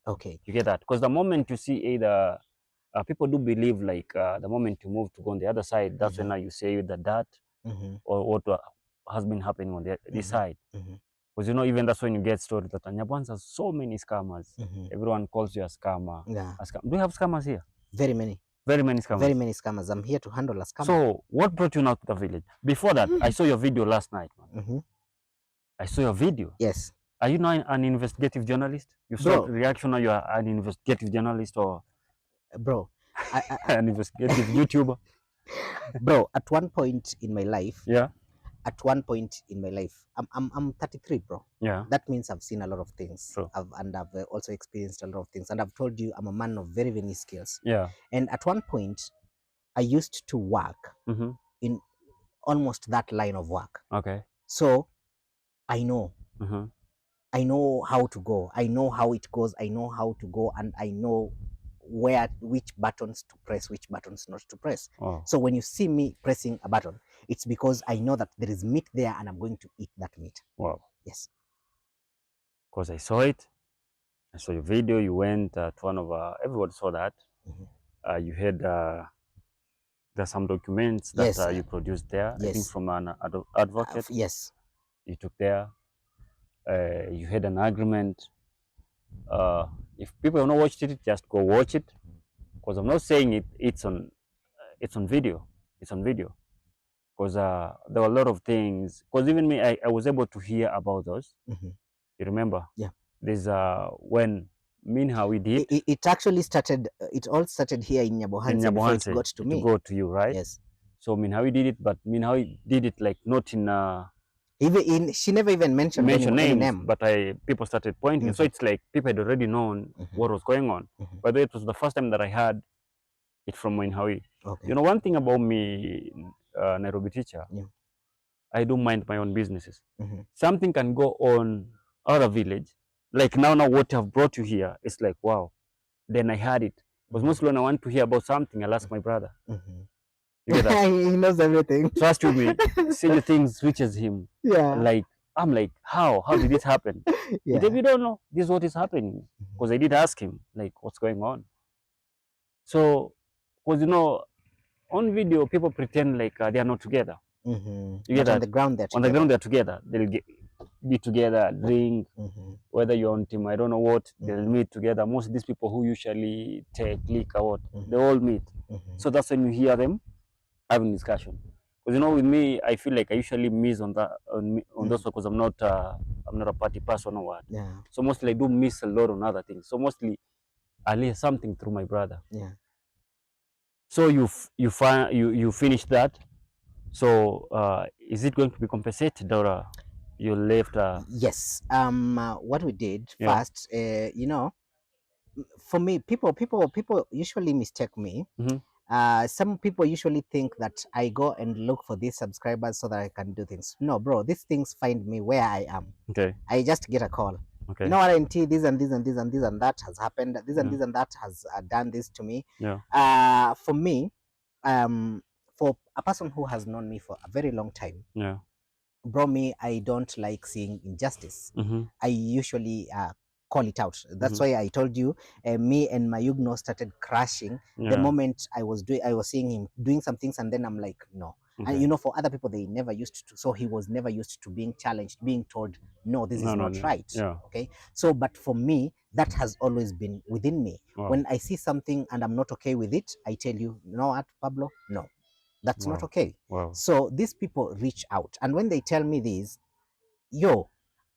Okay, you get that? Because the moment you see either people do believe like the moment you move to go on the other side, that's when now you say the that or what has been happening on this side. Because you know, even that's when you get stories that Nyabwans has so many scammers. Everyone calls you a scammer. Yeah. Do you have scammers here? Very many. Very many scammers. Very many scammers. I'm here to handle a scammer. So, what brought you now to the village? Before that, I saw your video last night, man. I saw your video. Yes. Are you now an investigative journalist? You saw the reaction, or you are an investigative journalist, or bro, an investigative YouTuber? Bro, at one point in my life, at one point in my life, I'm 33, bro. Yeah. That means I've seen a lot of things. True. I've also experienced a lot of things. And I've told you I'm a man of very many skills. Yeah. And at one point, I used to work in almost that line of work. Okay. So I know. I know how to go. I know how it goes. I know how to go, and I know which buttons to press, which buttons not to press. So when you see me pressing a button, it's because I know that there is meat there and I'm going to eat that meat. Wow. Yes. Because I saw it. I saw your video. You went to one of everyone saw that. You had there's some documents that you produced there. I think from an advocate. Yes. You took there. You had an agreement. If people have not watched it, just go watch it. Because I'm not saying it. It's on video. It's on video. Because there were a lot of things. Because even me, I was able to hear about those. You remember? Yeah. There's when Minhawi did. It actually started. It all started here in Nyabohanse before it got to me. To go to you, right? Yes. So Minhawi did it, but Minhawi did it like not in. Even she never even mentioned any name, but people started pointing. So it's like people had already known what was going on. But it was the first time that I heard it from Minhawi. Okay. You know, one thing about me, Nairobi teacher, I don't mind my own businesses. Something can go on other village, like now what have brought you here. It's like, wow. Then I heard it. Because mostly when I want to hear about something, I'll ask my brother. You get that? He knows everything. Trust you me. See the things reaches him. Yeah. Like I'm like, how did it happen? He said, we don't know, this is what is happening, because I did ask him like what's going on. So because on video people pretend like they are not together. You get But that? on the ground they're On the together. ground they're together, they'll be together, drink, whether you're on team, I don't know what, they'll meet together. Most of these people who usually take liquor, what, they all meet. So that's when you hear them having discussion. Because with me, I feel like I usually miss on that on those, because I'm not a party person or what. Yeah. So mostly I do miss a lot on other things. So mostly I learn something through my brother. Yeah. So you finish that. So is it going to be compensated, or you left? Yes. What we did Yeah. first, for me, people usually mistake me. Some people usually think that I go and look for these subscribers so that I can do things. No, bro, these things find me where I am. Okay. I just get a call. Okay. You know what, NT, this and this and this and this and that has happened. This and Yeah. this and that has done this to me. Yeah. For me, for a person who has known me for a very long time, Yeah. bro, me, I don't like seeing injustice. I usually call it out. That's why I told you, me and my Yugno started crashing the moment I was seeing him doing some things, and then I'm like, no. Okay. And for other people, they never used to. So he was never used to being challenged, being told, no, this is not right. Yeah. Okay. So, but for me, that has always been within me. Wow. When I see something and I'm not okay with it, I tell you, you know what, Pablo, no, that's not okay. Wow. So these people reach out, and when they tell me this, yo,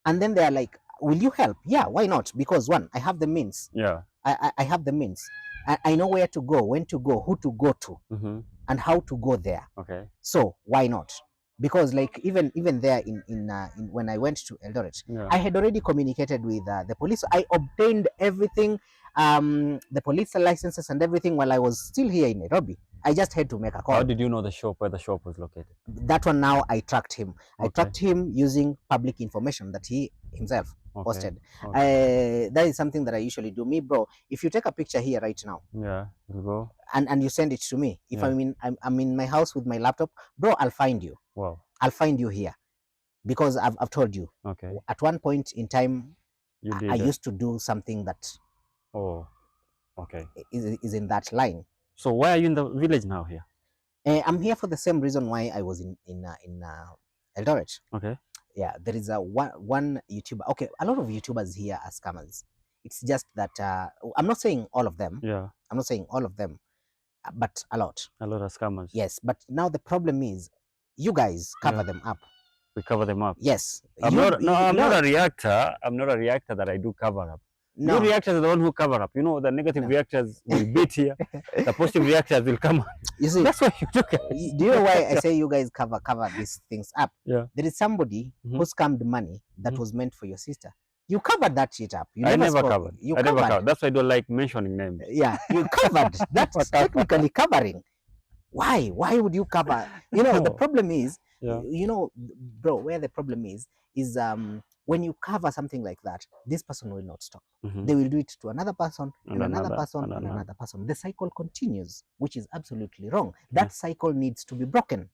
and then they are like, will you help? Yeah, why not? Because one, I have the means. Yeah. I have the means. I know where to go, when to go, who to go to, and how to go there. Okay. So why not? Because like even there in when I went to Eldoret, I had already communicated with the police. I obtained everything, the police licenses and everything while I was still here in Nairobi. I just had to make a call. How did you know where the shop was located? That one, now I tracked him. I tracked him using public information that he himself posted. That is something that I usually do. Me, bro, if you take a picture here right now, you go, and you send it to me, if I'm in my house with my laptop, bro, I'll find you. Wow. I'll find you here, because I've told you. Okay. At one point in time, I used to do something that is in that line. So why are you in the village now here? I'm here for the same reason why I was in Eldoret. Okay. Yeah, there is one YouTuber. Okay, a lot of YouTubers here are scammers. It's just that I'm not saying all of them. Yeah. I'm not saying all of them, but a lot. A lot of scammers. Yes, but now the problem is, you guys cover them up. We cover them up. Yes. I'm not a reactor. I'm not a reactor that I do cover up. No. You reactors are the one who cover up. The negative reactors will beat here. The positive reactors will come. You see, that's why you look at. Do you know why I say you guys cover these things up? Yeah. There is somebody who scammed money that was meant for your sister. You covered that shit up. I never covered. That's why I don't like mentioning names. Yeah, you covered. That's technically covering. Why? Why would you cover? The problem is, bro, where the problem is when you cover something like that, this person will not stop. They will do it to another person, and another person, and another person. The cycle continues, which is absolutely wrong. That cycle needs to be broken.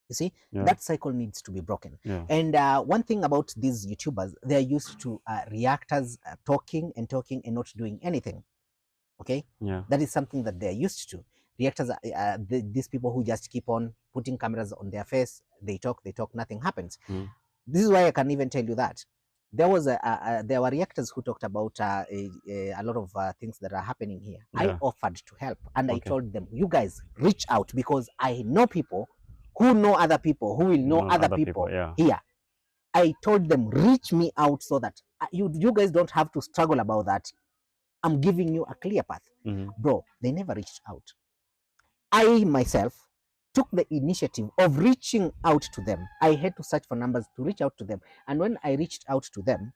You see, that cycle needs to be broken. And one thing about these YouTubers, they're used to reactors talking and not doing anything. Okay? That is something that they're used to. Reactors are these people who just keep on putting cameras on their face. They talk, nothing happens. This is why I can even tell you that there were reactors who talked about a lot of things that are happening here. I offered to help, and I told them, you guys reach out, because I know people who know other people who will know other people here. I told them, reach me out so that you guys don't have to struggle about that. I'm giving you a clear path. Bro, they never reached out. I myself took the initiative of reaching out to them. I had to search for numbers to reach out to them. And when I reached out to them,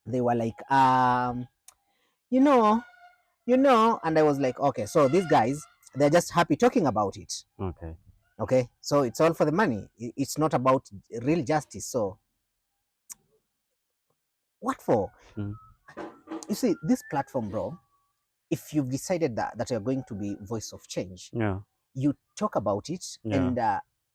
they were like, you know, and I was like, okay, so these guys, they're just happy talking about it. Okay, so it's all for the money. It's not about real justice. So what for? You see, this platform, bro, if you've decided that you're going to be voice of change, you talk about it and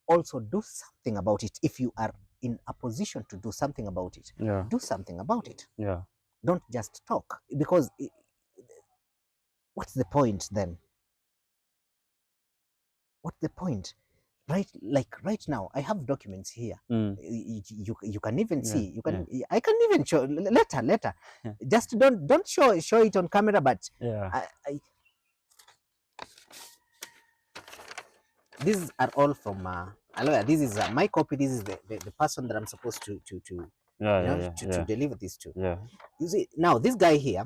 also do something about it if you are in a position to do something about it, Yeah. do something about it. Yeah. Don't just talk, because what's the point then? What's the point? Right, like right now, I have documents here. You can even see. You can. Yeah. I can even show later. Yeah. Just don't show it on camera. But yeah, these are all from a lawyer. This is my copy. This is the person that I'm supposed to to deliver this to. Yeah. You see, now this guy here,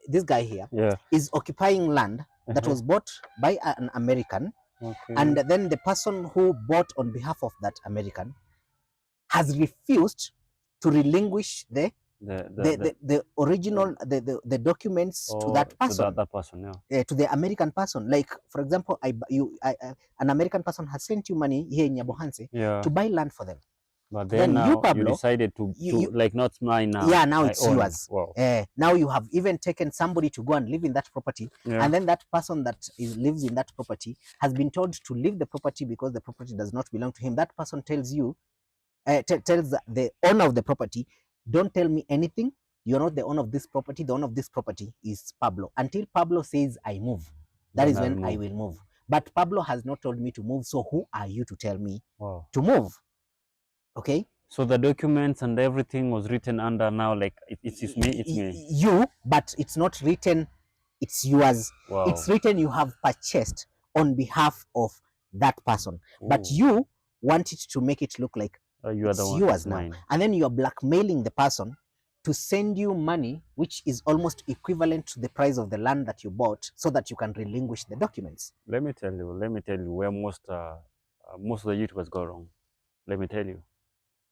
this guy here is occupying land that was bought by an American. Okay. And then the person who bought on behalf of that American has refused to relinquish the original the documents to that person. To that person, to the American person. Like, for example, an American person has sent you money here in Nyabohanse to buy land for them. But then now you, Pablo, you decided to like, not mine now. Yeah, now it's yours. Wow. Now you have even taken somebody to go and live in that property, and then that person that lives in that property has been told to leave the property because the property does not belong to him. That person tells you, tells the owner of the property, don't tell me anything. You're not the owner of this property. The owner of this property is Pablo. Until Pablo says I move, that is when I will move. But Pablo has not told me to move, so who are you to tell me to move? Okay. So the documents and everything was written under now, like it's me, it's me. You, but it's not written, it's yours. Wow. It's written you have purchased on behalf of that person. Ooh. But you want it to make it look like you are the one, yours now. Mine. And then you are blackmailing the person to send you money, which is almost equivalent to the price of the land that you bought, so that you can relinquish the documents. Let me tell you where most of the YouTubers go wrong. Let me tell you.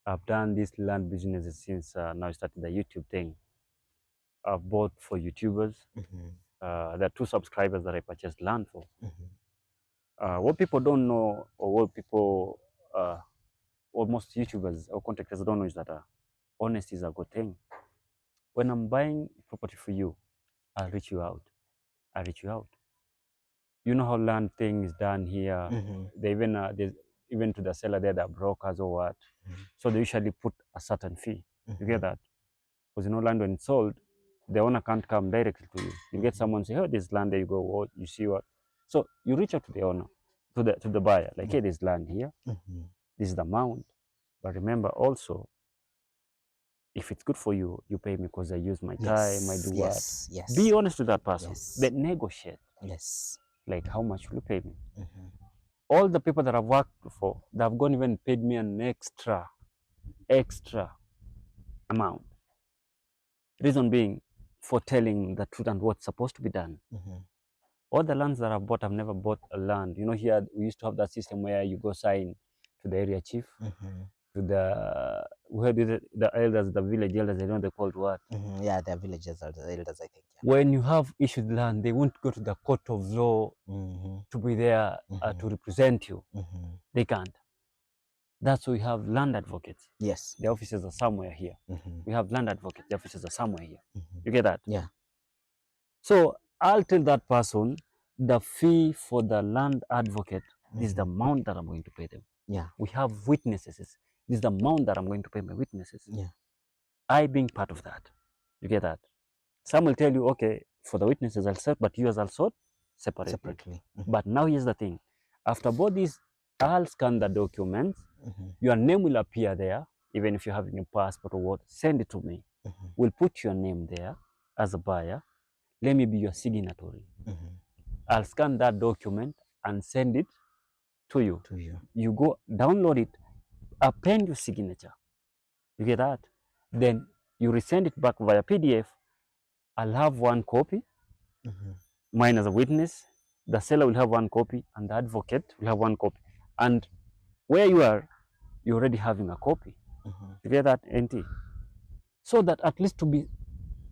I've done this land businesses since now I started the YouTube thing. I've bought for YouTubers. There are 2 subscribers that I purchased land for. What people don't know, or what people, or most YouTubers or content creators don't know, is that honesty is a good thing. When I'm buying property for you, I'll reach you out. You know how land thing is done here. They even to the seller, they're the brokers or what. So they usually put a certain fee. You get that? Because land when it's sold, the owner can't come directly to you. You get someone say, "Oh, this land," there you go. What you see what? So you reach out to the owner, to the buyer, like, "Hey, there's land here. This is the amount. But remember also, if it's good for you, you pay me because I use my time, I do what." Yes. Be honest to that person. Then negotiate. Yes. Like, how much will you pay me? All the people that I've worked for, they have gone even paid me an extra amount. Reason being, for telling the truth and what's supposed to be done. All the lands that I've bought, I've never bought a land. Here we used to have that system where you go sign to the area chief, to the elders, the village elders. I don't know they called what. Yeah, the village elders, I think. Yeah. When you have issued land, they won't go to the court of law to be there to represent you. They can't. That's why we have land advocates. Yes. The offices are somewhere here. We have land advocates. The offices are somewhere here. You get that? Yeah. So I'll tell that person the fee for the land advocate is the amount that I'm going to pay them. Yeah. We have witnesses. This is the amount that I'm going to pay my witnesses. Yeah. I being part of that. You get that? Some will tell you, okay, for the witnesses I'll sort, but yours I'll sort separately. But now here's the thing. After both these, I'll scan the documents. Your name will appear there, even if you're having a passport or what. Send it to me. We'll put your name there as a buyer. Let me be your signatory. I'll scan that document and send it to you. You go download it, append your signature. You get that? Then you resend it back via PDF. I'll have 1 copy. Mine as a witness. The seller will have 1 copy, and the advocate will have 1 copy. And where you are, you're already having a copy. You get that, NT? So that at least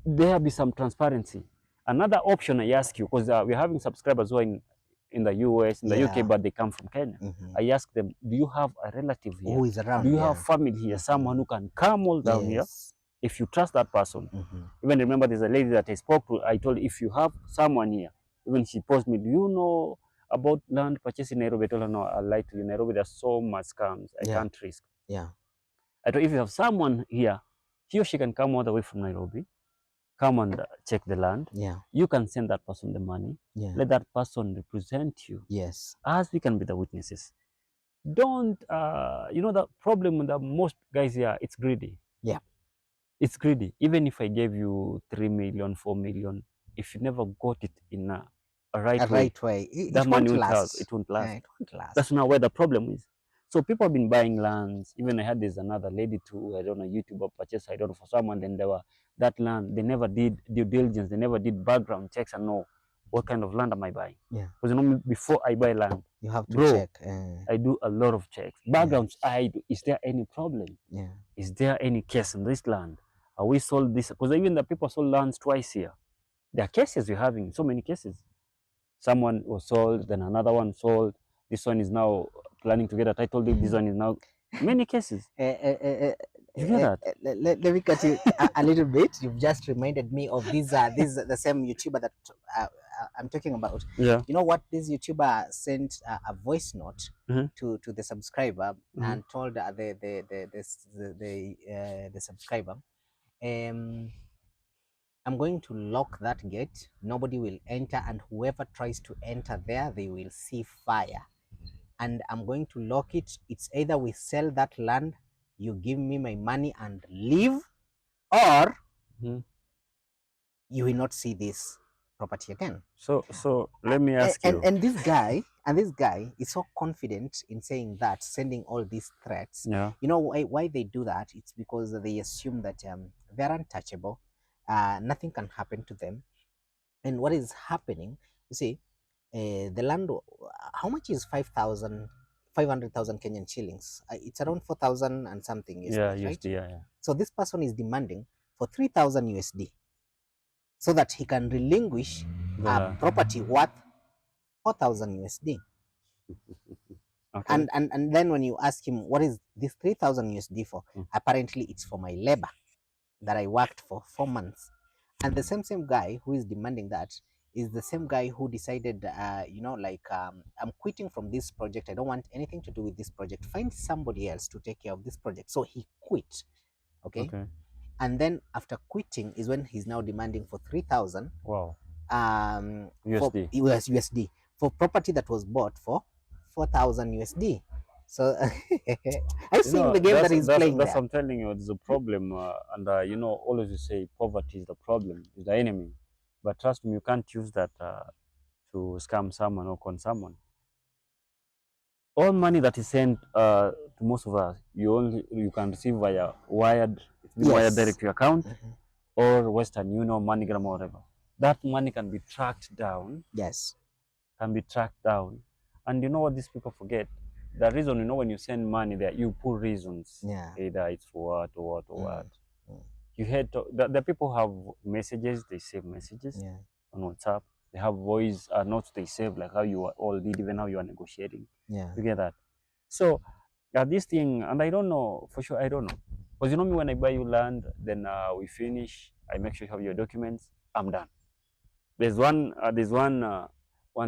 there be some transparency. Another option I ask you, because we're having subscribers who are in the US, in the UK, but they come from Kenya. I ask them, do you have a relative here? Who is around? Do you have family here? Someone who can come all down here? If you trust that person. Even remember, there's a lady that I spoke to. I told her, if you have someone here, even she posed me, do you know about land purchase in Nairobi? I told her, no, I'll lie to you. Nairobi, there's so much scams. I can't risk. Yeah. I don't, if you have someone here, he or she can come all the way from Nairobi, come and check the land. Yeah. You can send that person the money. Yeah. Let that person represent you. Yes. As we can be the witnesses. Don't, you know, the problem with the most guys here, it's greedy. Yeah. It's greedy. Even if I gave you 3 million, 4 million, if you never got it in a right way, that money won't last. It won't last. Yeah, it won't last. That's not where the problem is. So people have been buying lands. Even I had this another lady too, I don't know, YouTuber purchase, I don't know, for someone, then they were, that land, they never did due diligence, they never did background checks and know what kind of land am I buying. Yeah. Because you know, before I buy land, you have to bro, check. I do a lot of checks. Backgrounds, I do. Is there any problem? Yeah. Is there any case in this land? Are we sold this? Because even the people sold lands twice here. There are cases we're having, so many cases. Someone was sold, then another one sold. This one is now planning to get a title deed. This one is now, many cases. You hear that? Let me cut you a little bit. You've just reminded me of these the same YouTuber that I'm talking about. Yeah. You know what? This YouTuber sent a voice note to the subscriber and told the subscriber, I'm going to lock that gate. Nobody will enter, and whoever tries to enter there, they will see fire. And I'm going to lock it. It's either we sell that land, you give me my money and leave, or you will not see this property again. So let me ask you. And this guy is so confident in saying that, sending all these threats. Yeah. You know why they do that? It's because they assume that they're untouchable. Nothing can happen to them. And what is happening, you see, the land, how much is 500,000 Kenyan shillings? It's around 4,000 and something USD, yeah, right? USD, yeah. So this person is demanding for 3,000 USD so that he can relinquish a property worth 4,000 USD. Okay. And then when you ask him, what is this 3,000 USD for? Apparently it's for my labor that I worked for 4 months. And the same guy who is demanding that is the same guy who decided, you know, like, I'm quitting from this project. I don't want anything to do with this project. Find somebody else to take care of this project. So he quit. Okay. And then after quitting is when he's now demanding for 3,000. Wow. USD. USD for property that was bought for 4,000 USD. So I've seen the game that he's playing. That's what I'm telling you. There's a problem, and you know, always you say poverty is the problem, is the enemy. But trust me, you can't use that to scam someone or con someone. All money that is sent to most of us, you can receive via wired, wired direct to your account, or Western Union, MoneyGram, or whatever. That money can be tracked down. Yes. Can be tracked down. And you know what these people forget? The reason, you know, when you send money there, you put reasons. Yeah. Either it's for what or what or what. You had to, the people have messages, they save messages on WhatsApp. They have voice notes they save, like how you all did, even how you are negotiating. Yeah. You get that? So this thing, and I don't know, for sure, I don't know. Because you know me, when I buy you land, then we finish, I make sure you have your documents, I'm done. There's one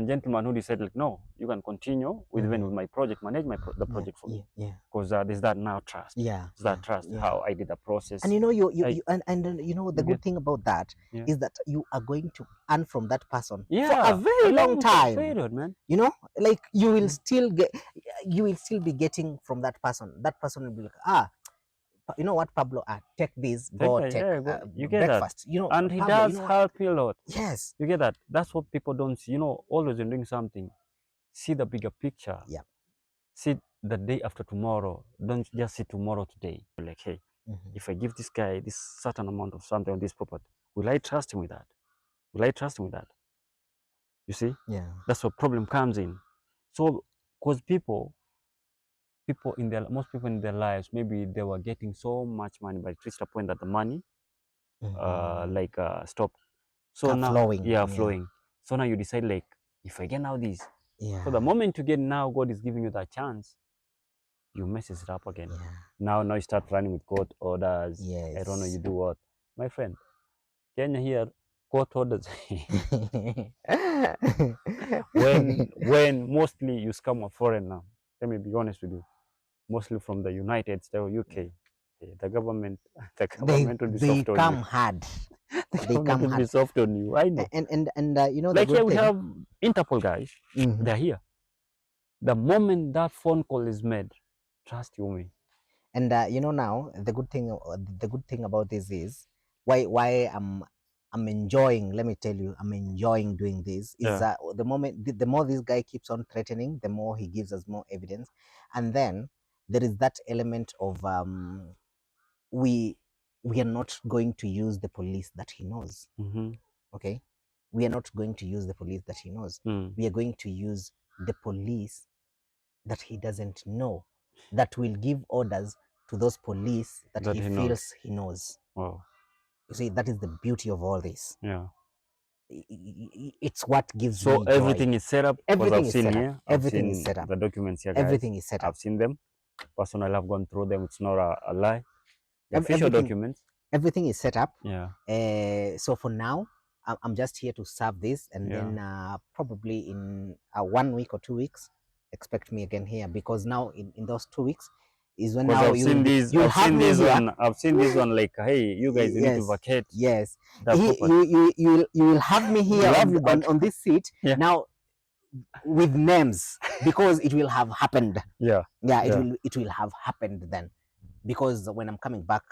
gentleman who decided, like, no, you can continue with even with my project, manage the project for me. Yeah. Because there's that now trust. Yeah. There's that trust, how I did the process. And you know, and you know, the good thing about that is that you are going to earn from that person for a very long time. Period, man. You know, like you will still be getting from that person. That person will be like, you know what, Pablo, take this, you get breakfast. That. You know, and he Pablo, does help you a lot. Yes. You get that? That's what people don't see. You know, always in doing something, see the bigger picture. Yeah. See the day after tomorrow. Don't just see tomorrow today. Like, hey, if I give this guy this certain amount of something on this property, will I trust him with that? Will I trust him with that? You see? Yeah. That's where problem comes in. So, because most people in their lives, maybe they were getting so much money, but it reached a point that the money stopped. So now flowing. Flowing. So now you decide, like, if I get now this. So the moment you get now, God is giving you that chance, you messes it up again. Now you start running with court orders. Yes. I don't know, you do what? My friend, Kenya here, court orders. when mostly you scam a foreigner, let me be honest with you, mostly from the United States or UK. The government will be they soft on come you. hard. The They government come will be hard. soft on you. I know. And you know, the Like here good we thing. have Interpol guys. Mhm. They're here. The moment that phone call is made, trust you me. And you know, now the good thing about this is why I'm enjoying. Let me tell you, I'm enjoying doing this. Is Yeah. the more this guy keeps on threatening, the more he gives us more evidence, and then there is that element of we are not going to use the police that he knows. Mm-hmm. Okay, we are not going to use the police that he knows. Mm. We are going to use the police that he doesn't know, that will give orders to those police that he feels he knows. Wow. You see, that is the beauty of all this. Yeah. It's what gives So me everything joy. is set up. Everything I've is seen set up. here. Everything I've is seen set up. the documents here, guys. Everything is set up. I've seen them. Personally, I've gone through them. It's not a lie. The official Everything, documents. everything is set up. Yeah. So for now, I'm just here to serve this, and then probably in 1 week or 2 weeks, expect me again here, because now in those 2 weeks is when now I've seen this. you'll have me here. I've seen this one. Like, hey, you guys, you need to vacate. Yes. That property. You will have me here on this seat now with names, because it will have happened. It will have happened then, because when I'm coming back,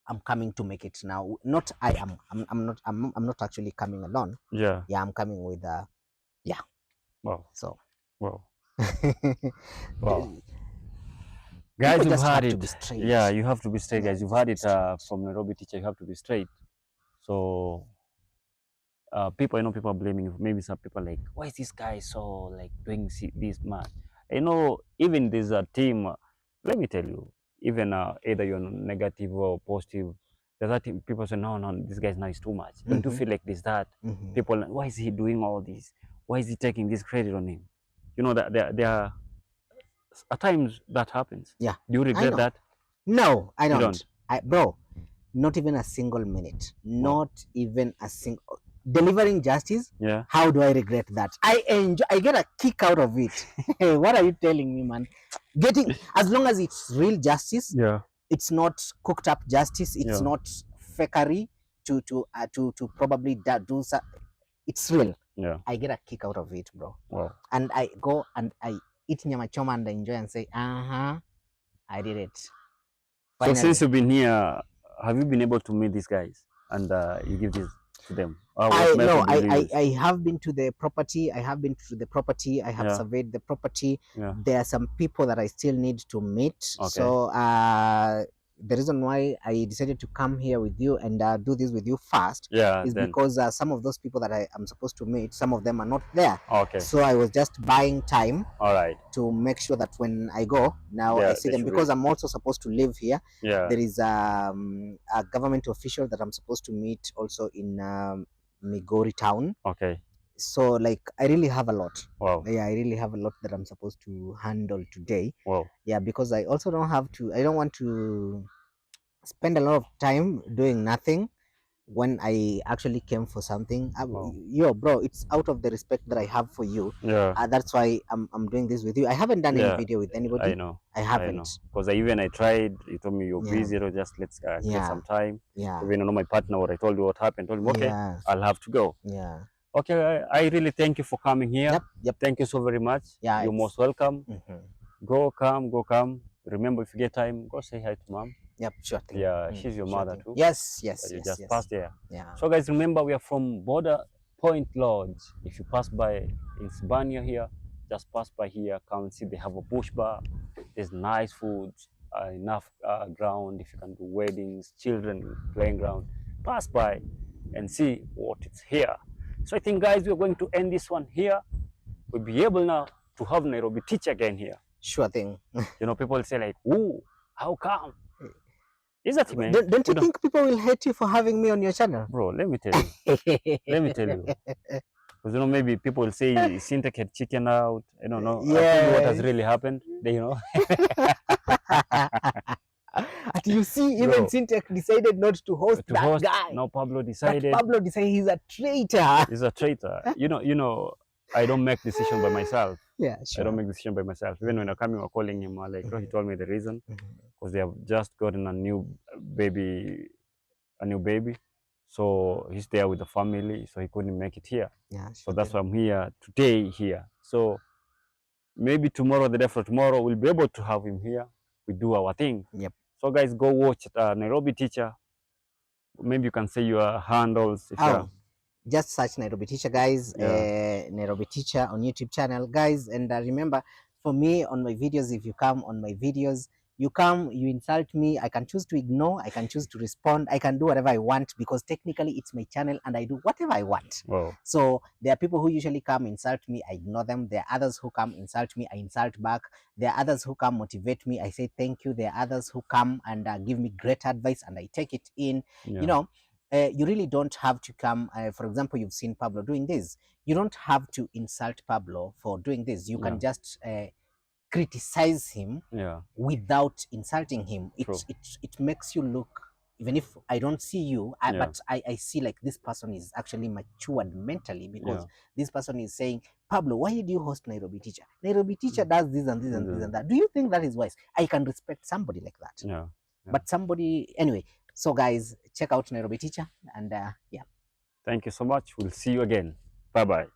I'm coming to make it now. Not I am. I'm not actually coming alone. Yeah. I'm coming with Wow. So. Wow. Wow. Guys, you've heard it. Yeah, you have to be straight, guys. You've heard it from Nairobi teacher. You have to be straight. So people, people are blaming you. Maybe some people are like, why is this guy so like doing this much? Even there's a team. Let me tell you, even either you're negative or positive, there's that team, people say, no, this guy's now is too much. Don't you feel like this, that? People, why is he doing all this? Why is he taking this credit on him? You know that there are at times that happens. Yeah. Do you regret that? No, I don't. Bro, not even a single minute. Not even a single. Delivering justice. Yeah. How do I regret that? I get a kick out of it. What are you telling me, man? As long as it's real justice. Yeah. It's not cooked up justice. It's not fakery to probably do so. It's real. Yeah. I get a kick out of it, bro. Wow. And I go and I eat nyama choma and I enjoy and say, I did it. Finally. So since you've been here, have you been able to meet these guys and you give this to them? I have been to the property. I have surveyed the property. Yeah. There are some people that I still need to meet. Okay. So the reason why I decided to come here with you and do this with you first is because some of those people that I am supposed to meet, some of them are not there. Okay. So I was just buying time. All right. To make sure that when I go, now I see them, because I'm also supposed to live here. Yeah. There is a government official that I'm supposed to meet also in Migori town. Okay. So like I really have a lot. Wow. Yeah, I really have a lot that I'm supposed to handle today. Wow. Yeah, because I also I don't want to spend a lot of time doing nothing when I actually came for something. Yo, bro, it's out of the respect that I have for you. Yeah. That's why I'm doing this with you. I haven't done any video with anybody. I know. I haven't. Because I tried. You told me you're busy. Just let's get some time. Yeah. Even my partner, what I told you what happened, told him, okay, I'll have to go. Yeah. Okay, I really thank you for coming here. Yep. Thank you so very much. Yeah. You're most welcome. Go come. Remember, if you get time, go say hi to mom. Yep, sure thing. Yeah, she's your mother too. Yes. You just pass there. Yeah. So guys, remember we are from Border Point Lodge. If you pass by in Sibania here, just pass by here, come and see they have a bush bar. There's nice food, enough ground if you can do weddings, children playing ground. Pass by and see what is here. So I think guys, we're going to end this one here. We'll be able now to have Nairobi teacher again here. Sure thing. People say like, ooh, how come? Is that man? Don't you think people will hate you for having me on your channel? Bro, let me tell you. Because maybe people will say Syntech had chicken out. I don't know. Yeah. I don't know what has really happened. You see, even Syntech decided not to host that guy. No, Pablo decided. But Pablo decided he's a traitor. He's a traitor. I don't make decision by myself. Yeah, sure. I don't make decision by myself. Even when I'm coming or calling him, he told me the reason. Because they have just gotten a new a new baby, so he's there with the family, so he couldn't make it here. Yeah, So that's why I'm here today here. So maybe tomorrow, the day after tomorrow, we'll be able to have him here. We do our thing. Yep. So guys, go watch Nairobi Teacher. Maybe you can say your handles. If just search Nairobi Teacher, guys. Yeah. Nairobi Teacher on YouTube channel, guys. And remember, for me on my videos, if you come on my videos, you come, you insult me, I can choose to ignore, I can choose to respond, I can do whatever I want, because technically it's my channel and I do whatever I want. Wow. So there are people who usually come insult me, I ignore them. There are others who come insult me, I insult back. There are others who come motivate me, I say thank you. There are others who come and give me great advice and I take it in. Yeah. You know, you really don't have to come, for example, you've seen Pablo doing this. You don't have to insult Pablo for doing this. You can just criticize him without insulting him. It makes you look, even if I don't see you, but I see like this person is actually matured mentally, because this person is saying, Pablo, why did you host Nairobi Teacher? Nairobi Teacher does this and this and this and that. Do you think that is wise? I can respect somebody like that. But somebody, anyway. So guys, check out Nairobi Teacher, and yeah. Thank you so much. We'll see you again. Bye-bye.